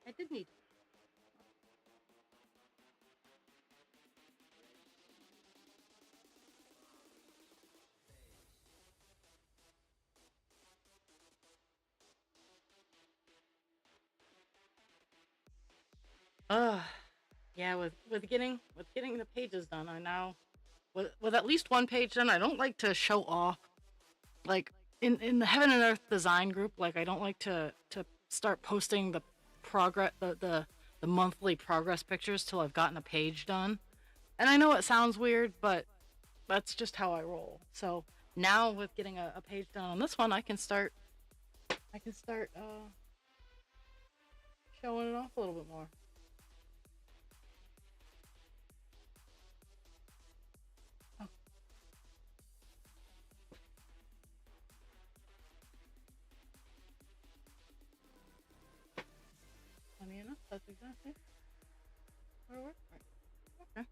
Speaker 1: I did need. Ugh. Yeah, with getting the pages done, I now with at least one page done, I don't like to show off. Like in the Heaven and Earth design group, like I don't like to start posting the progress the monthly progress pictures till I've gotten a page done. And I know it sounds weird, but that's just how I roll. So now with getting a page done on this one, I can start showing it off a little bit more. Oh, funny enough, that's exactly where we're right. Okay.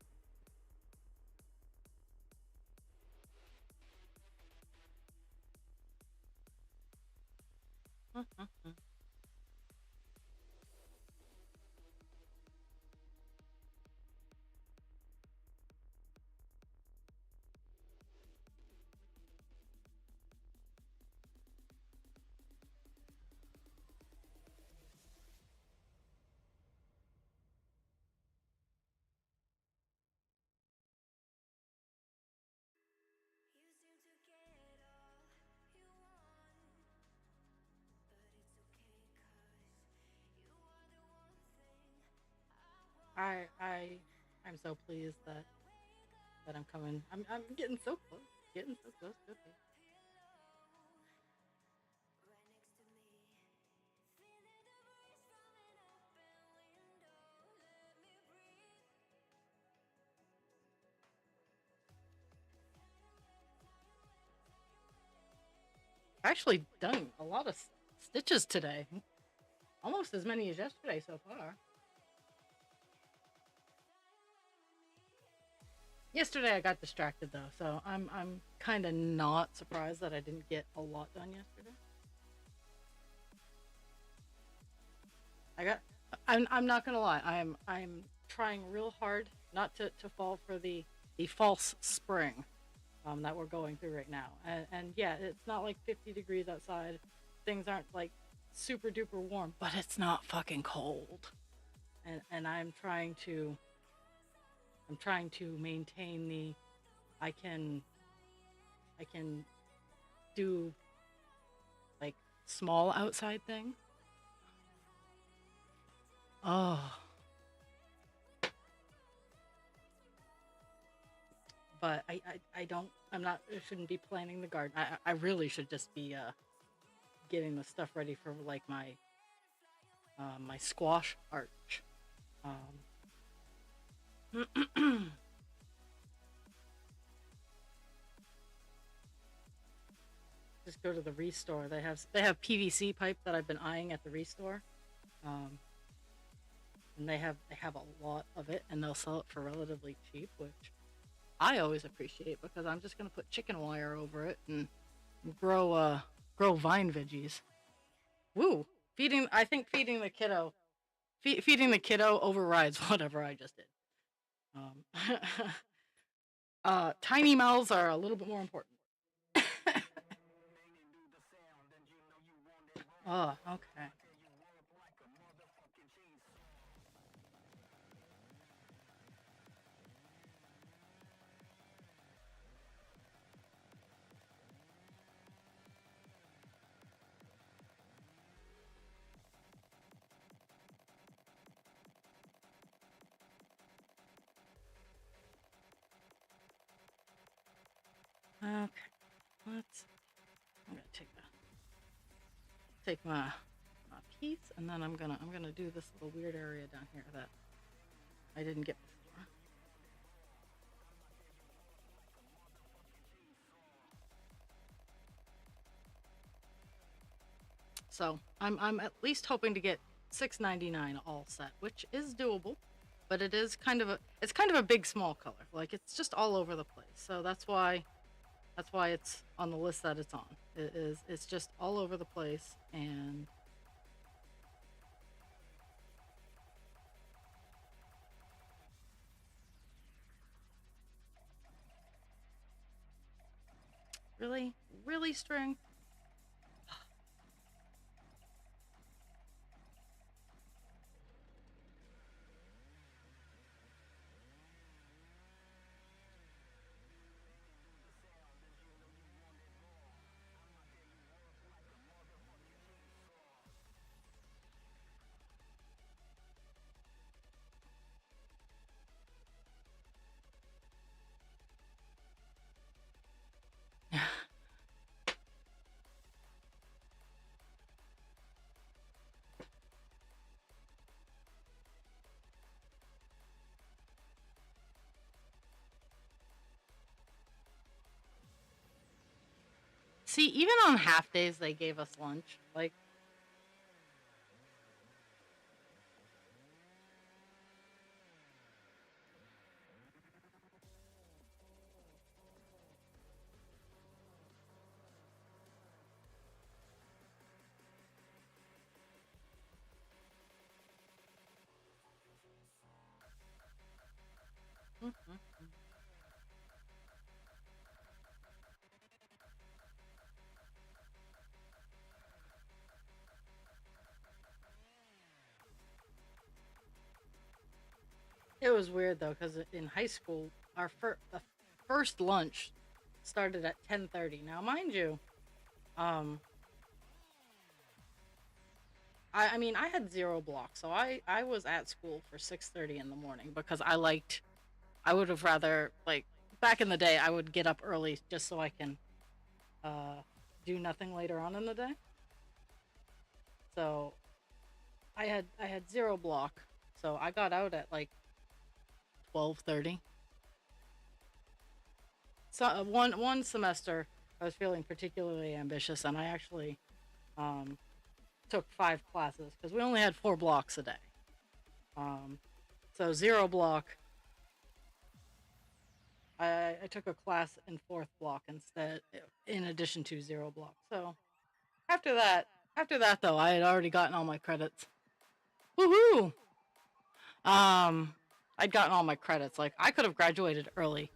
Speaker 1: I I'm so pleased that I'm coming. I'm getting so close. Getting so close to it. I actually done a lot of stitches today. Almost as many as yesterday so far. Yesterday I got distracted though, so I'm kind of not surprised that I didn't get a lot done yesterday. I got I'm not gonna lie. I'm trying real hard not to fall for the false spring that we're going through right now. And yeah, it's not like 50 degrees outside. Things aren't like super duper warm, but it's not fucking cold. And I'm trying to maintain the I can I can do like small outside thing. Oh, but I don't I'm not I shouldn't be planting the garden. I really should just be getting the stuff ready for like my squash arch. Just go to the restore. They have PVC pipe that I've been eyeing at the restore. Um, and they have a lot of it and they'll sell it for relatively cheap, which I always appreciate because I'm just gonna put chicken wire over it and grow grow vine veggies. Woo! Feeding I think feeding the kiddo overrides whatever I just did. Um, tiny mouths are a little bit more important. Oh, okay. Okay. Let's. I'm gonna take my piece, and then I'm gonna do this little weird area down here that I didn't get before. So I'm at least hoping to get 6.99 all set, which is doable, but it's kind of a big small color. Like it's just all over the place. So that's why it's on the list that it's on. It's just all over the place and really really string. See, even on half days they gave us lunch. Like it was weird though, because in high school, the first lunch started at 10:30. Now, mind you, um, I mean, I had zero block, so I was at school for 6:30 in the morning because I would have rather like back in the day I would get up early just so I can uh do nothing later on in the day. So I had zero block, so I got out at like 12:30. So one semester I was feeling particularly ambitious, and I actually um took 5 classes because we only had 4 blocks a day. Um, so 0 block, I took a class in 4th block instead, in addition to 0 block. So after that, after that though, I had already gotten all my credits. Woohoo! Um, I'd gotten all my credits. Like I could have graduated early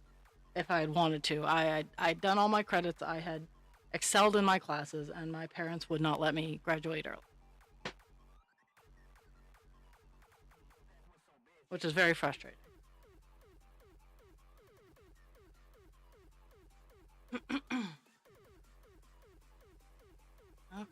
Speaker 1: if I had wanted to. I'd done all my credits. I had excelled in my classes, and my parents would not let me graduate early, which is very frustrating. Okay.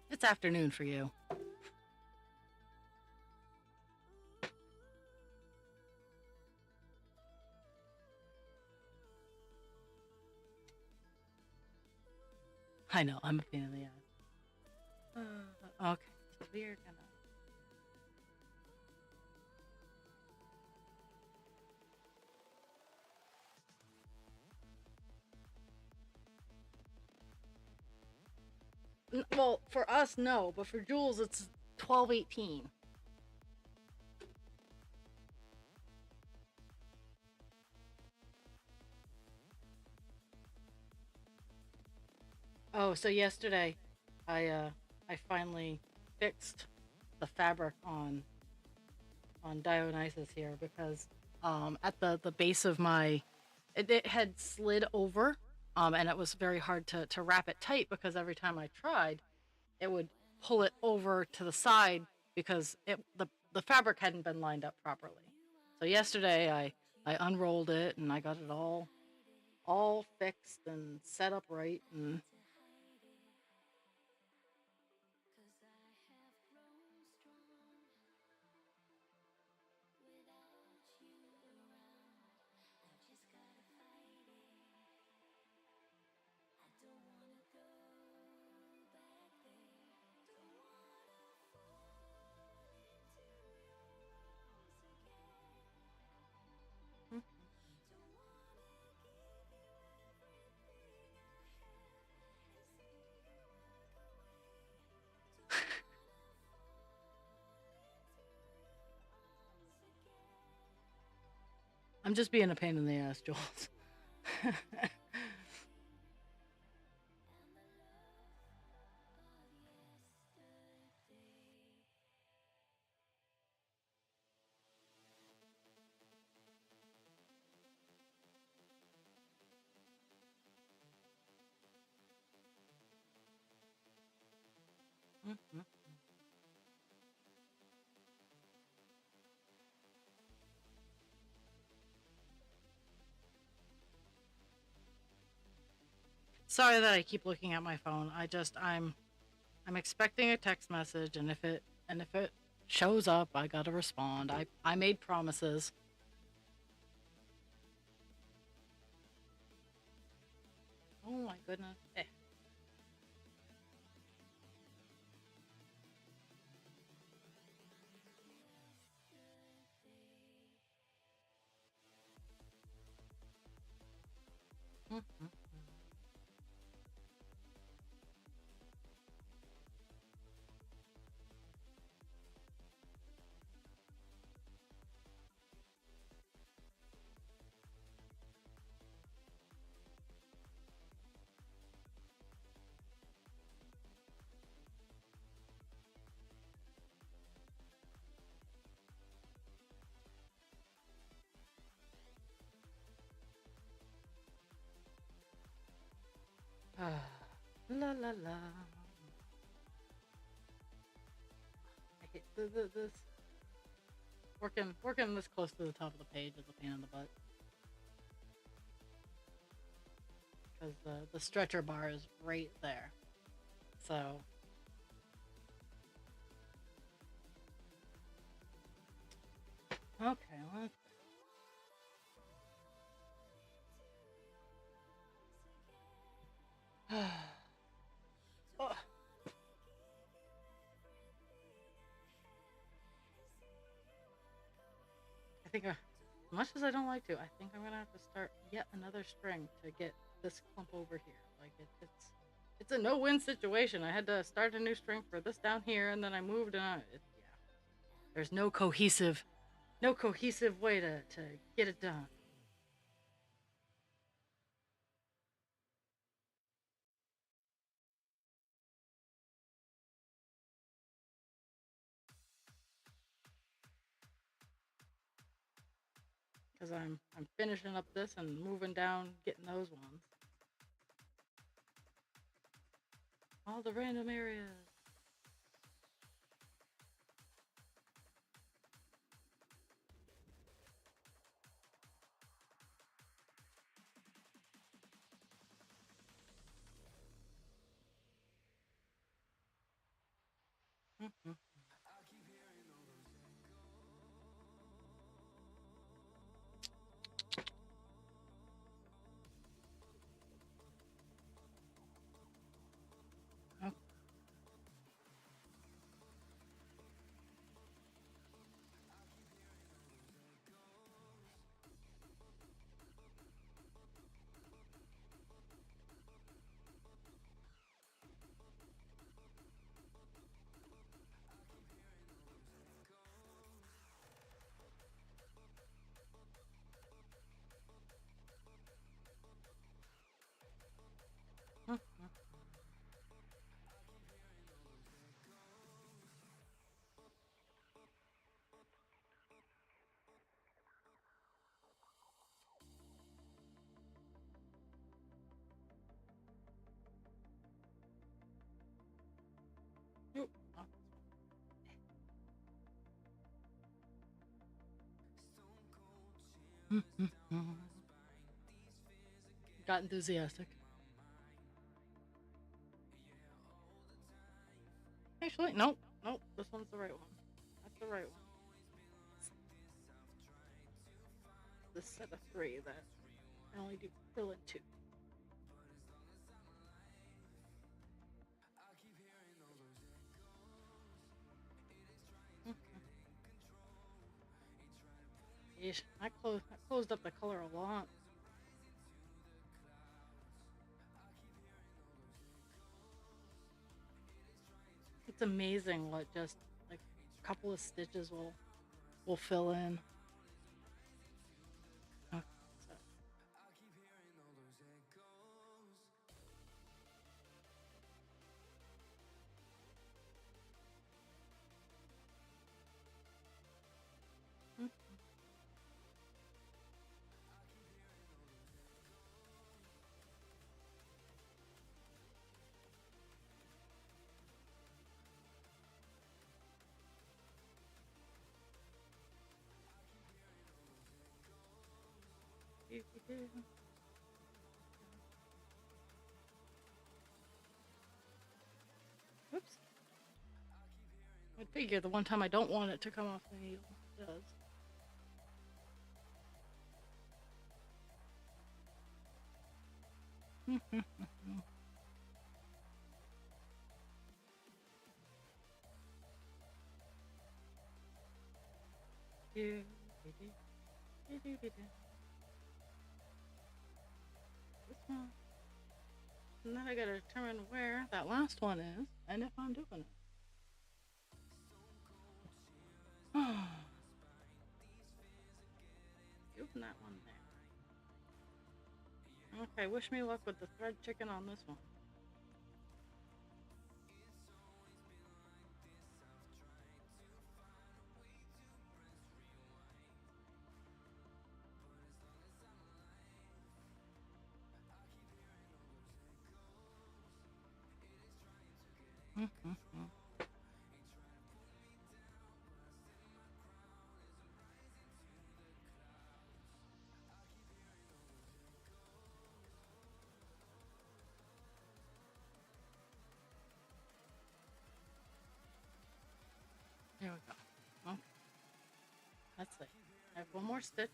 Speaker 1: It's afternoon for you. I know, I'm a pain in the ass. Okay, so we're gonna. Well, for us, no, but for Jules, it's 12:18. Oh, so yesterday, I finally fixed the fabric on Dionysus here because at the base of my it had slid over, and it was very hard to wrap it tight because every time I tried it would pull it over to the side because the fabric hadn't been lined up properly. So yesterday I unrolled it and I got it all fixed and set up right. And I'm just being a pain in the ass, Jules. Sorry that I keep looking at my phone. I'm expecting a text message, and if it shows up, I gotta respond. I made promises. Oh my goodness. La la la. I hate this working this close to the top of the page is a pain in the butt because the stretcher bar is right there. So okay, let's. Oh, I think, as much as I don't like to, I think I'm gonna have to start yet another string to get this clump over here. Like it's a no-win situation. I had to start a new string for this down here, and then I moved, and yeah, there's no cohesive way to get it done. Because I'm finishing up this and moving down, getting those ones. All the random areas. Mm-hmm. Okay. Mm-hmm. Oop. Oh. Mm-hmm. Got enthusiastic. Actually, nope, nope. This one's the right one. That's the right one. This set of three that I only do fill in two. Mm-hmm. Yeesh, I closed up the color a lot. It's amazing what just like a couple of stitches will fill in. Okay, so mm, doo-doo-doo. Whoops. I'd figure the one time I don't want it to come off the needle, it does. Doo-doo-doo, doo-doo-doo-doo. This one. And then I gotta determine where that last one is and if I'm doing it. Doing that one there. Okay, wish me luck with the thread chicken on this one. Here we go. Okay, let's see. I have one more stitch.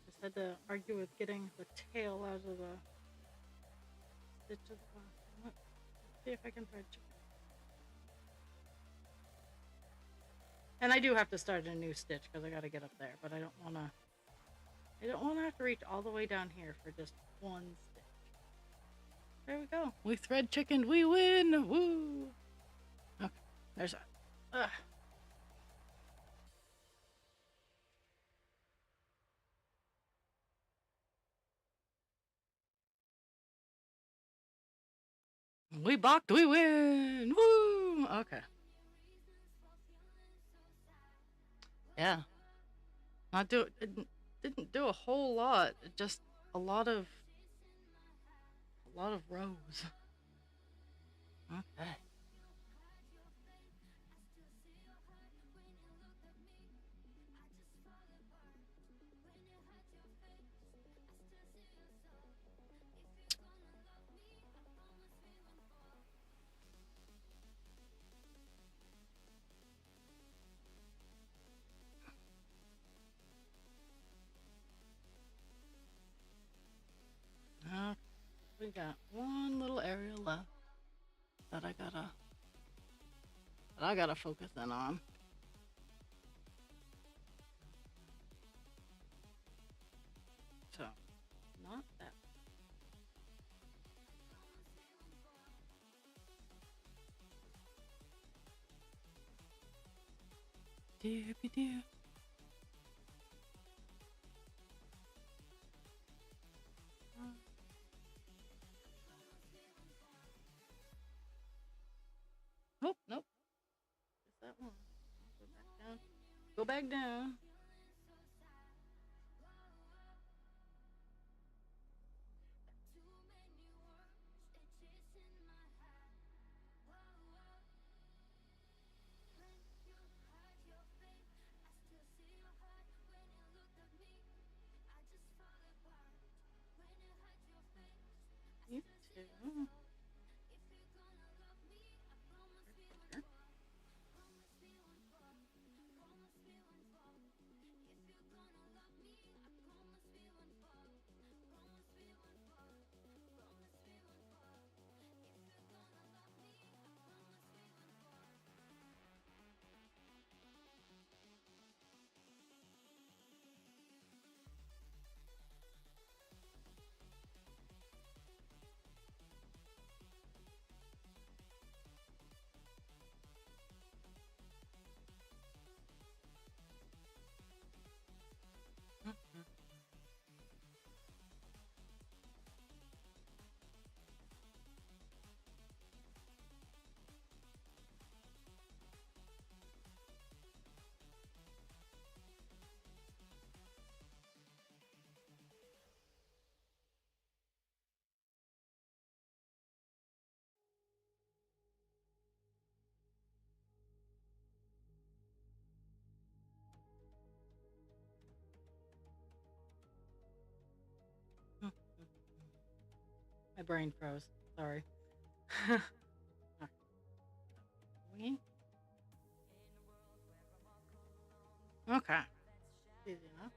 Speaker 1: Just had to argue with getting the tail out of the stitch of the last one. Let's see if I can thread chicken. And I do have to start a new stitch because I got to get up there, but I don't want to. I don't want to have to reach all the way down here for just one stitch. There we go. We thread chickened. We win. Woo. Okay. There's that. Ugh. We balked. We win. Woo. Okay. Yeah. Not do. Didn't do a whole lot. Just a lot of rows. Okay. We got one little area left that I gotta focus in on. So, not that. Doopy doo. Oh, nope. Just that one. Go back down. Go back down. You too. My brain froze. Sorry. Winging? Okay. Easy enough.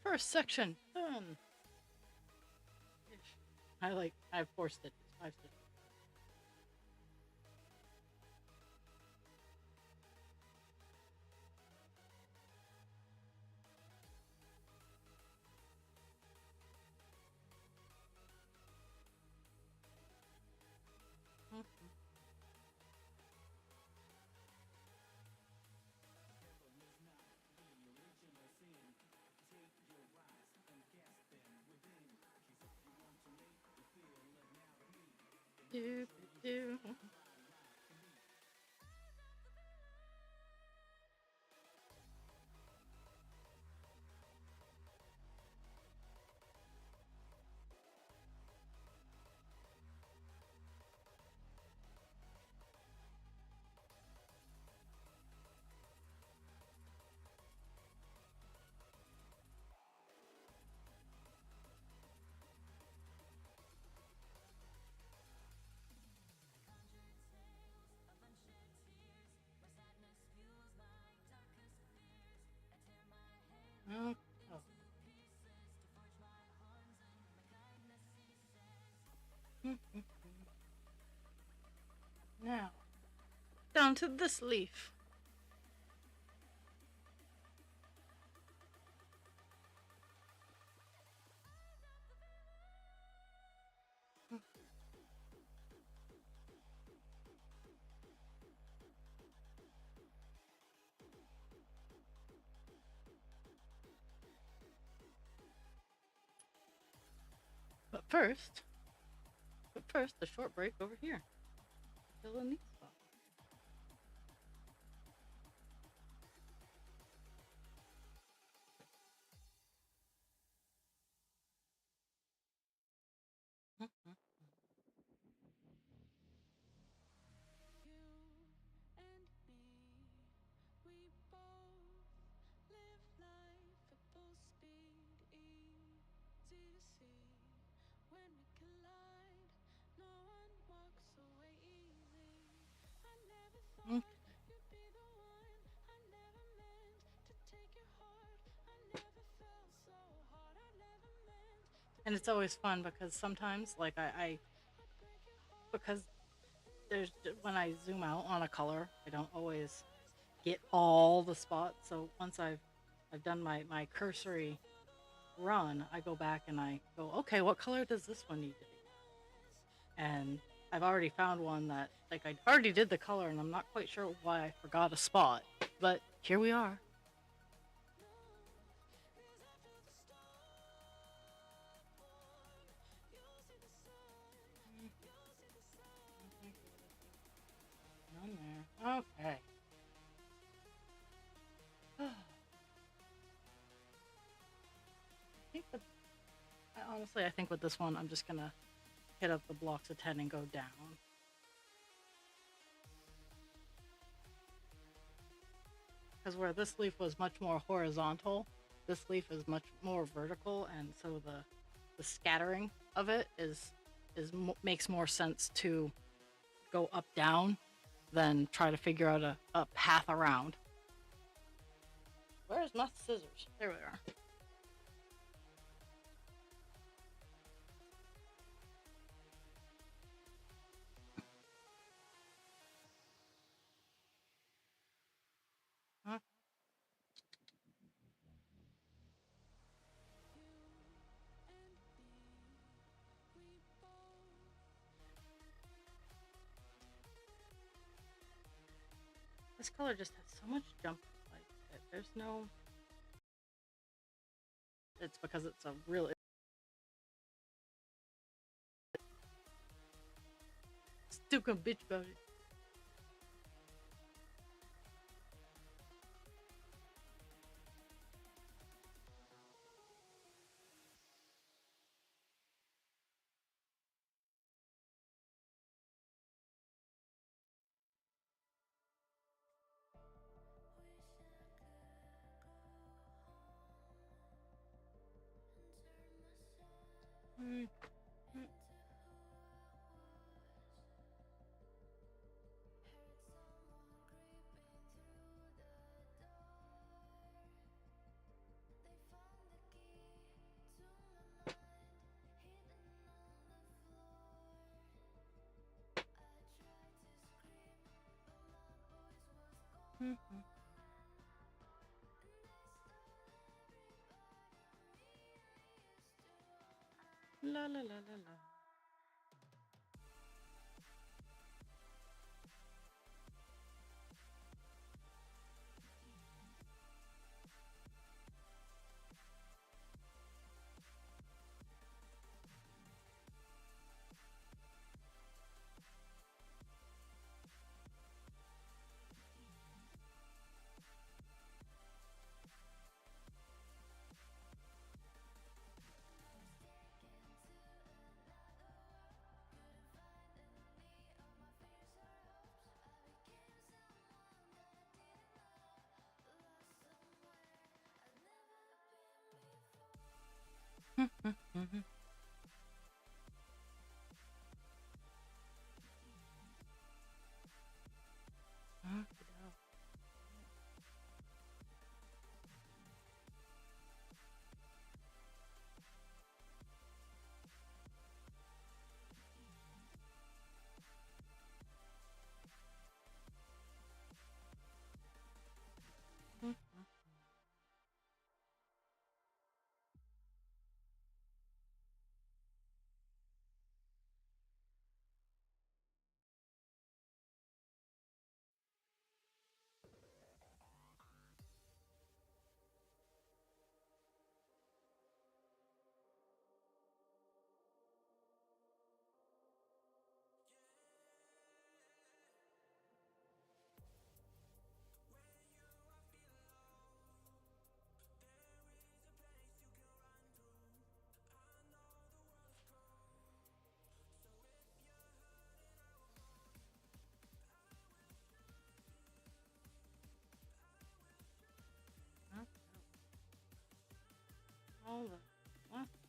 Speaker 1: First section done. I have 4 stitches, 5 stitches. Mhm. Do, do. Now, down to this leaf. But first, a short break over here. Fill in these spots. Mhm. Okay. And it's always fun because sometimes, like because there's when I zoom out on a color, I don't always get all the spots. So once I've done my cursory run, I go back and I go, okay, what color does this one need to be? And I've already found one that like I already did the color, and I'm not quite sure why I forgot a spot, but here we are. None there. Okay. I think the honestly, I think with this one, I'm just gonna hit up the blocks of 10 and go down. Because where this leaf was much more horizontal, this leaf is much more vertical, and so the scattering of it makes more sense to go up down than try to figure out a path around. Where's my scissors? There we are. Huh? This color just has so much jump. Like there's no. It's because it's a real stupid bitch about it. Mm, mm. Mhm. La la la la la.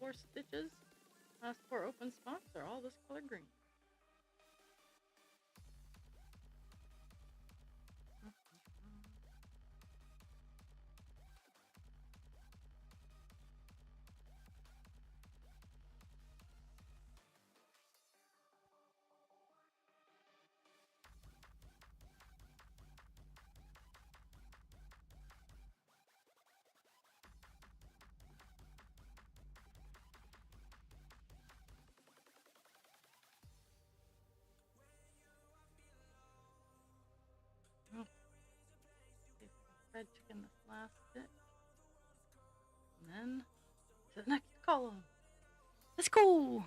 Speaker 1: 4 stitches, last 4 open spots are all this color green. Oh, see if I can red chicken this last stitch. And then to the next column. Let's go!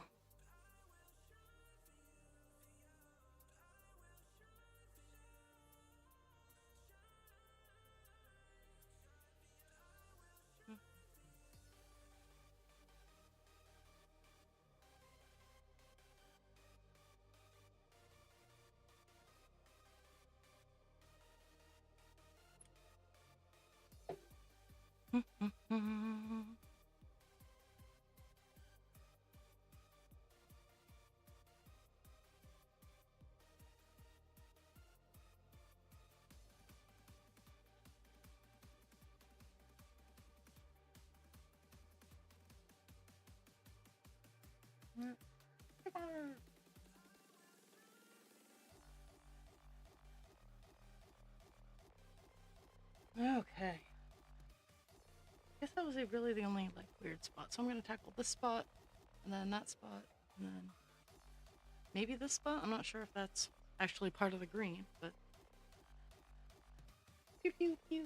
Speaker 1: Okay. Guess that was really the only like weird spot. So I'm gonna tackle this spot, and then that spot, and then maybe this spot. I'm not sure if that's actually part of the green, but pew pew pew.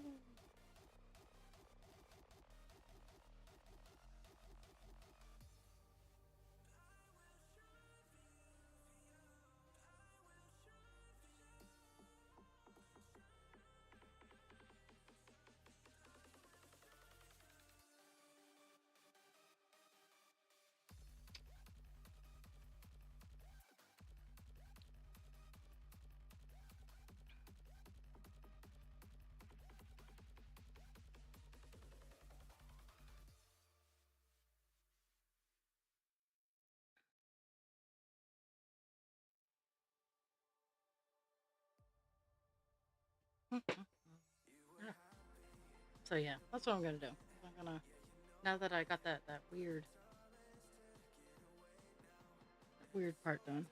Speaker 1: Ah, so yeah, that's what I'm gonna do. I'm gonna, now that I got that weird part done.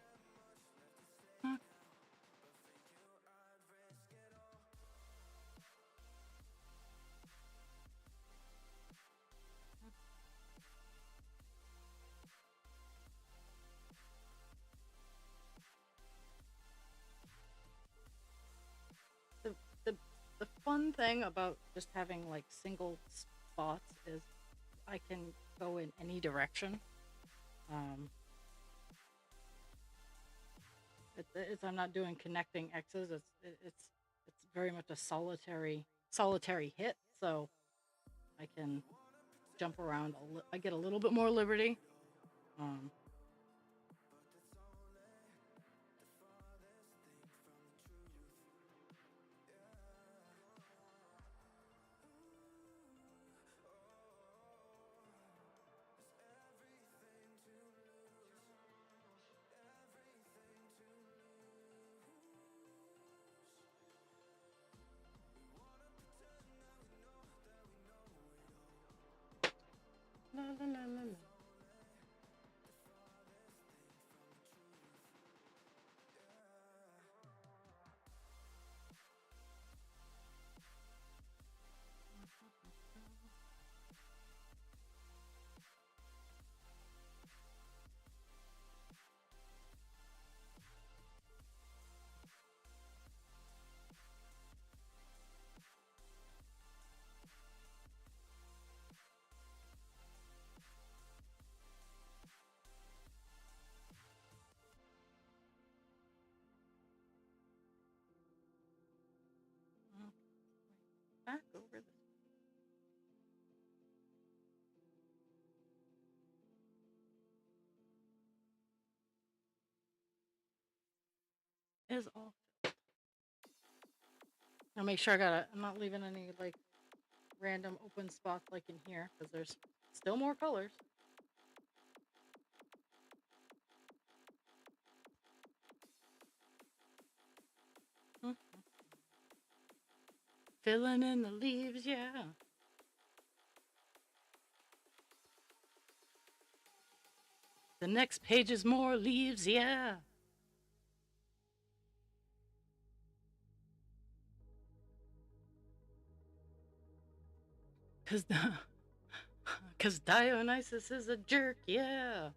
Speaker 1: The, the the fun thing about just having like single spots is I can go in any direction. Um, I'm not doing connecting X's. It's very much a solitary hit. So I can jump around. I get a little bit more liberty. Um, la, la, la, la, la. Back over this. Is all. I'll make sure I'm not leaving any like random open spots like in here because there's still more colors. Filling in the leaves, yeah. The next page is more leaves, yeah. Cause, cause Dionysus is a jerk, yeah.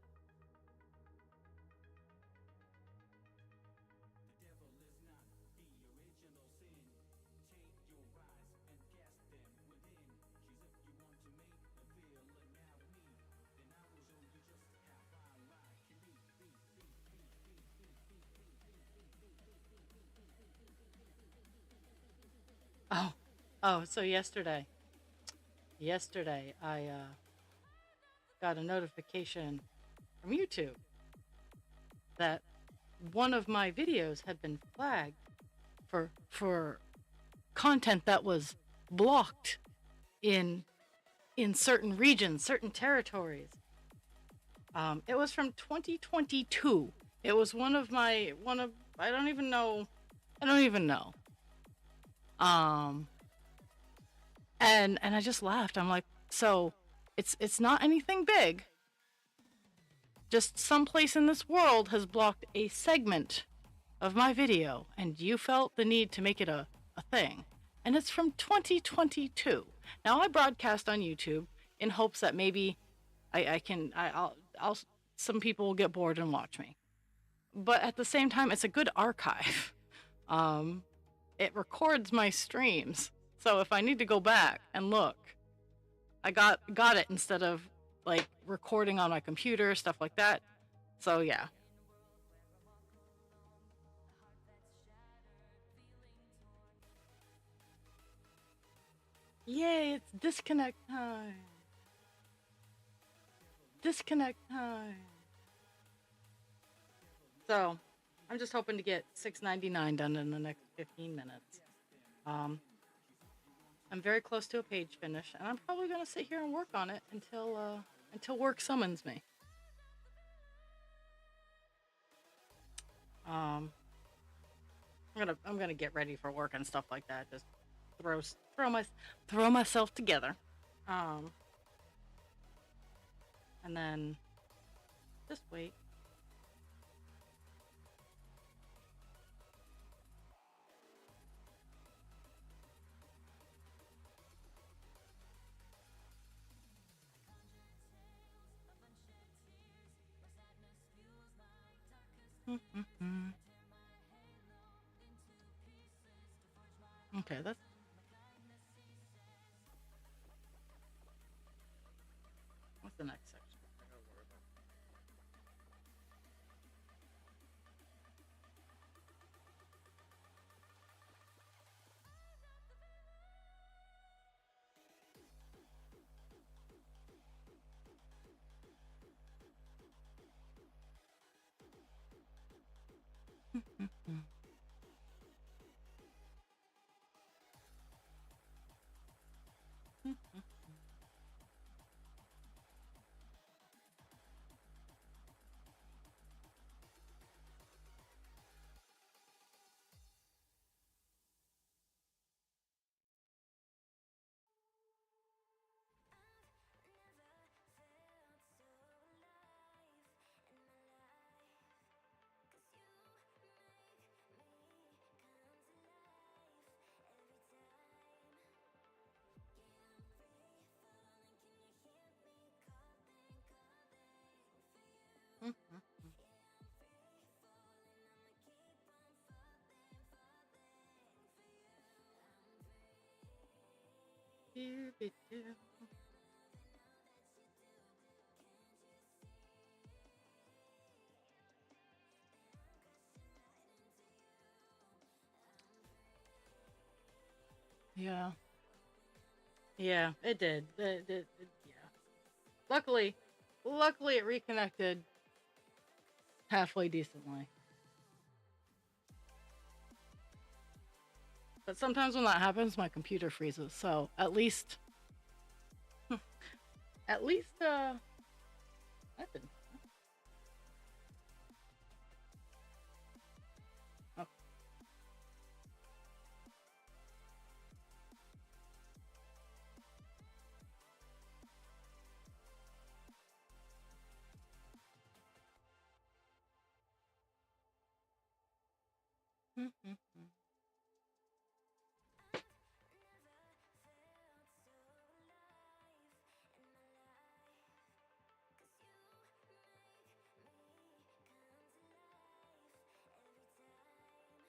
Speaker 1: Oh, oh, so yesterday I got a notification from YouTube that one of my videos had been flagged for content that was blocked in certain regions, certain territories. It was from 2022. It was one of I don't even know. I don't even know. Um, and I just laughed. I'm like, so it's not anything big. Just someplace in this world has blocked a segment of my video, and you felt the need to make it a thing. And it's from 2022. Now I broadcast on YouTube in hopes that maybe I'll some people will get bored and watch me. But at the same time, it's a good archive. Um, it records my streams, so if I need to go back and look, I got it instead of like recording on my computer, stuff like that. So yeah. Yay, it's disconnect time. Disconnect time. So, I'm just hoping to get 6.99 done in the next 15 minutes. I'm very close to a page finish, and I'm probably gonna sit here and work on it until work summons me. Um, I'm gonna get ready for work and stuff like that. Just throw myself together. Um, and then just wait. Okay, that's what's the next section? I gotta worry about. Yeah. Yeah, it did. Yeah. Luckily, luckily it reconnected halfway decently. But sometimes when that happens, my computer freezes. So at least, nothing. Oh, Mhm.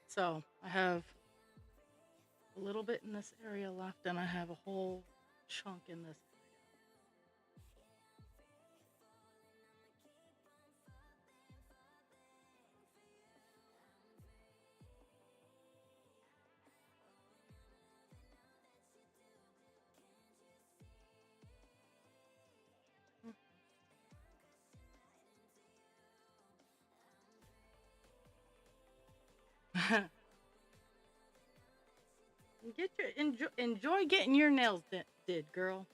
Speaker 1: So I have a little bit in this area left, and I have a whole chunk in this area. Get your enjoy getting your nails did, girl.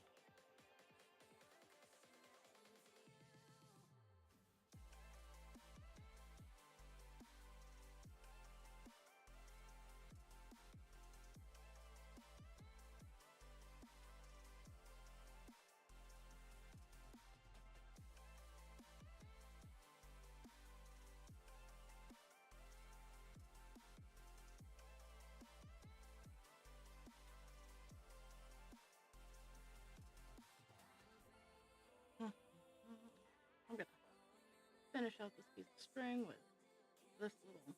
Speaker 1: I'm gonna finish out this piece of string with this little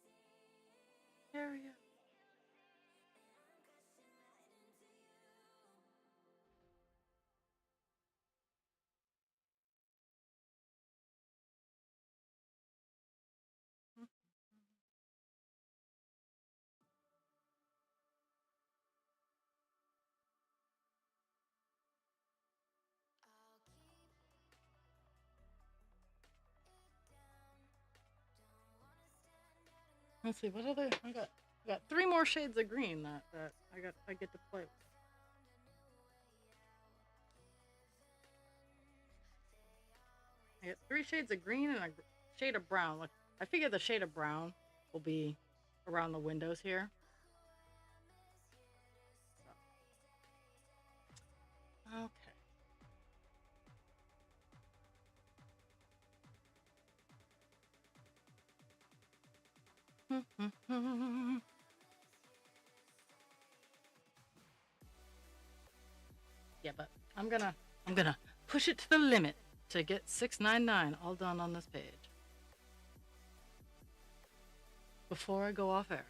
Speaker 1: area. Let's see what other I got 3 more shades of green that I get to play with. I got 3 shades of green and a shade of brown. Like I figure the shade of brown will be around the windows here. So, okay. Yeah, but I'm gonna push it to the limit to get 699 all done on this page before I go off air.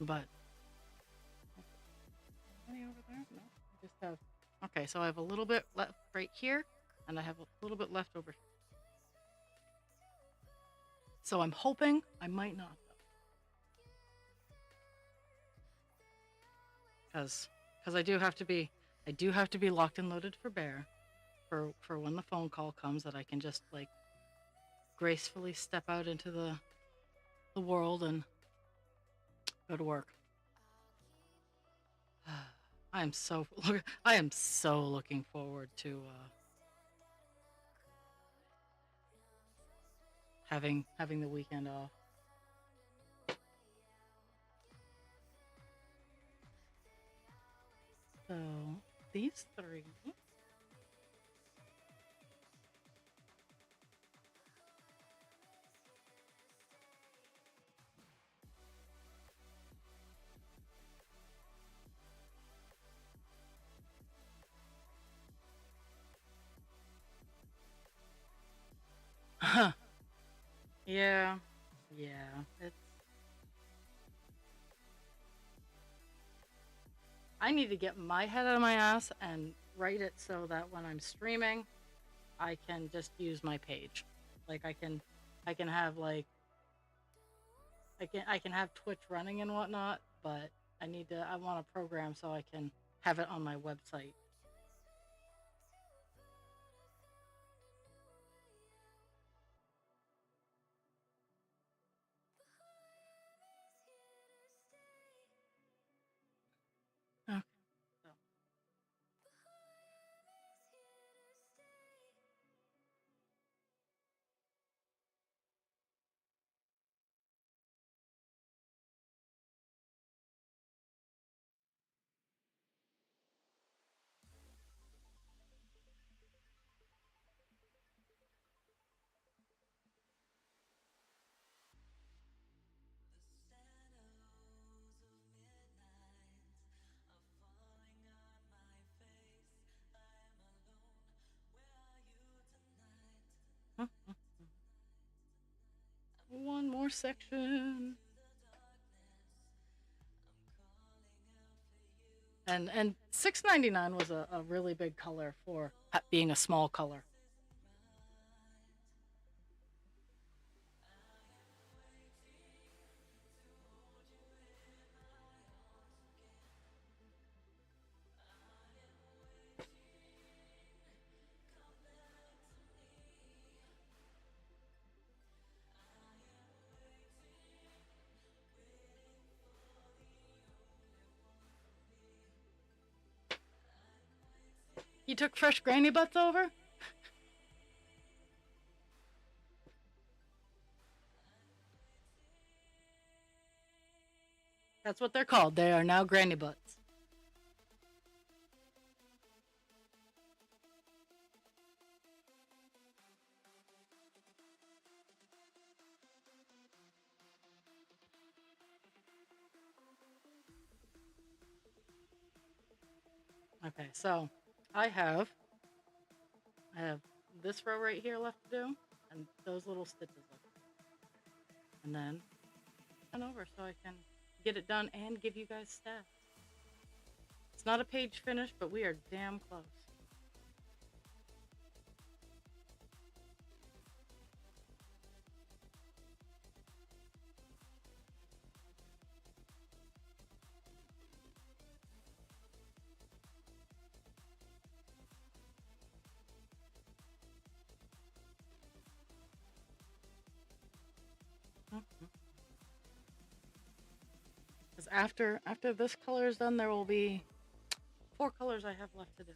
Speaker 1: But any over there? No, I just have. Okay, so I have a little bit left right here, and I have a little bit left over here. So I'm hoping I might not, because I do have to be locked and loaded for Bear, for when the phone call comes that I can just like gracefully step out into the world and go to work. I am so looking forward to having the weekend off. So these three. Yeah, yeah. It's I need to get my head out of my ass and write it so that when I'm streaming, I can just use my page. Like I can have like I can have Twitch running and whatnot, but I want a program so I can have it on my website. Okay. So more section. And $6.99 was a really big color for being a small color. You took fresh granny butts over? That's what they're called. They are now granny butts. Okay, so I have this row right here left to do, and those little stitches left to do. And then turn over so I can get it done and give you guys stats. It's not a page finish, but we are damn close. Because after this color is done, there will be 4 colors I have left to do.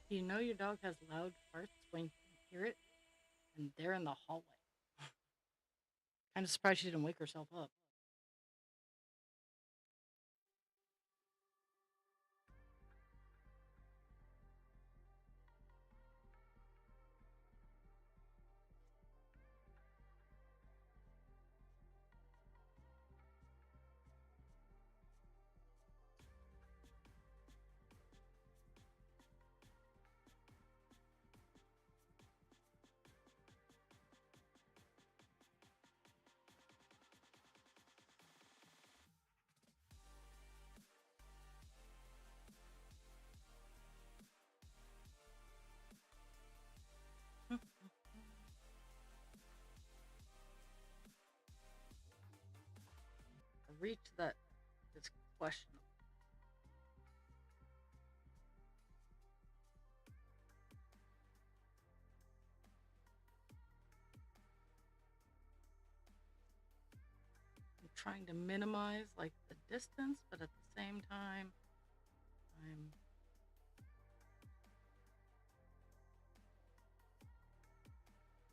Speaker 1: You know your dog has loud farts when you hear it, and they're in the hallway. Kind of surprised she didn't wake herself up. A reach that is questionable. I'm trying to minimize like the distance, but at the same time, I'm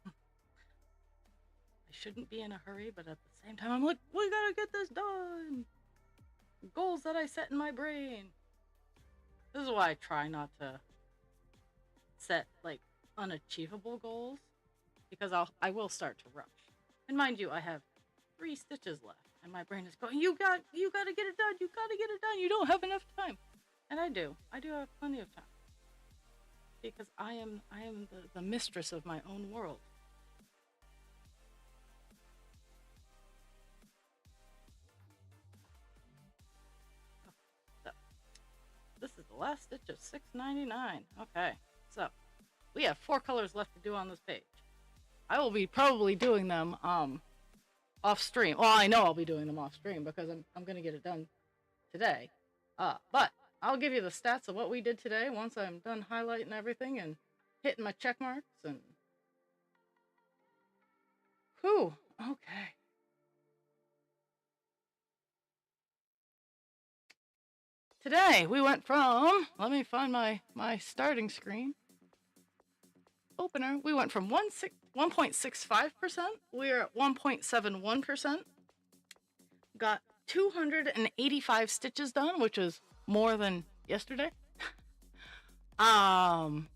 Speaker 1: I shouldn't be in a hurry, but at the same time, I'm like, we gotta get this done. Goals that I set in my brain. This is why I try not to set like unachievable goals, because I will start to rush. And mind you, I have 3 stitches left, and my brain is going, you gotta get it done. You gotta get it done. You don't have enough time, and I do have plenty of time, because I am the mistress of my own world. So this is the last stitch of $6.99. Okay, so we have 4 colors left to do on this page. I will be probably doing them off stream. Well, I know I'll be doing them off stream because I'm gonna get it done today. But I'll give you the stats of what we did today once I'm done highlighting everything and hitting my check marks and. Whew. Okay. Today we went from, let me find my starting screen. Opener, we went from 1.65%. We're at 1.71%. Got 285 stitches done, which is more than yesterday. And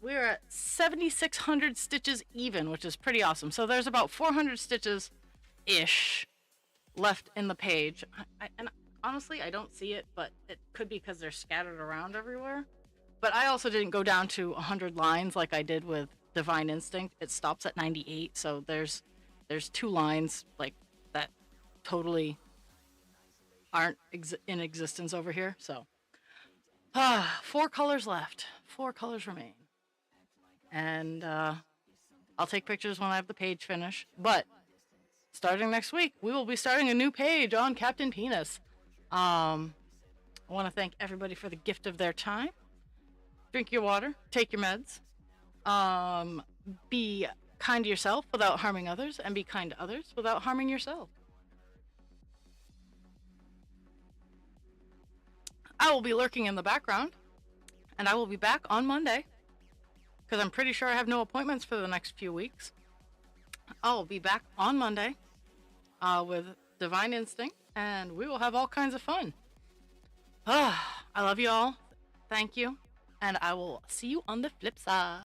Speaker 1: we're at 7,600 stitches even, which is pretty awesome. So there's about 400 stitches ish left in the page. And honestly, I don't see it, but it could be because they're scattered around everywhere. But I also didn't go down to 100 lines like I did with Divine Instinct. It stops at 98, so there's 2 lines like that totally aren't in existence over here. So 4 colors left. 4 colors remain. And I'll take pictures when I have the page finished. But starting next week, we will be starting a new page on Captain Penis. I want to thank everybody for the gift of their time. Drink your water, take your meds, be kind to yourself without harming others, and be kind to others without harming yourself. I will be lurking in the background, and I will be back on Monday, because I'm pretty sure I have no appointments for the next few weeks. I'll be back on Monday with Divine Instinct, and we will have all kinds of fun. I love you all. Thank you. And I will see you on the flip side.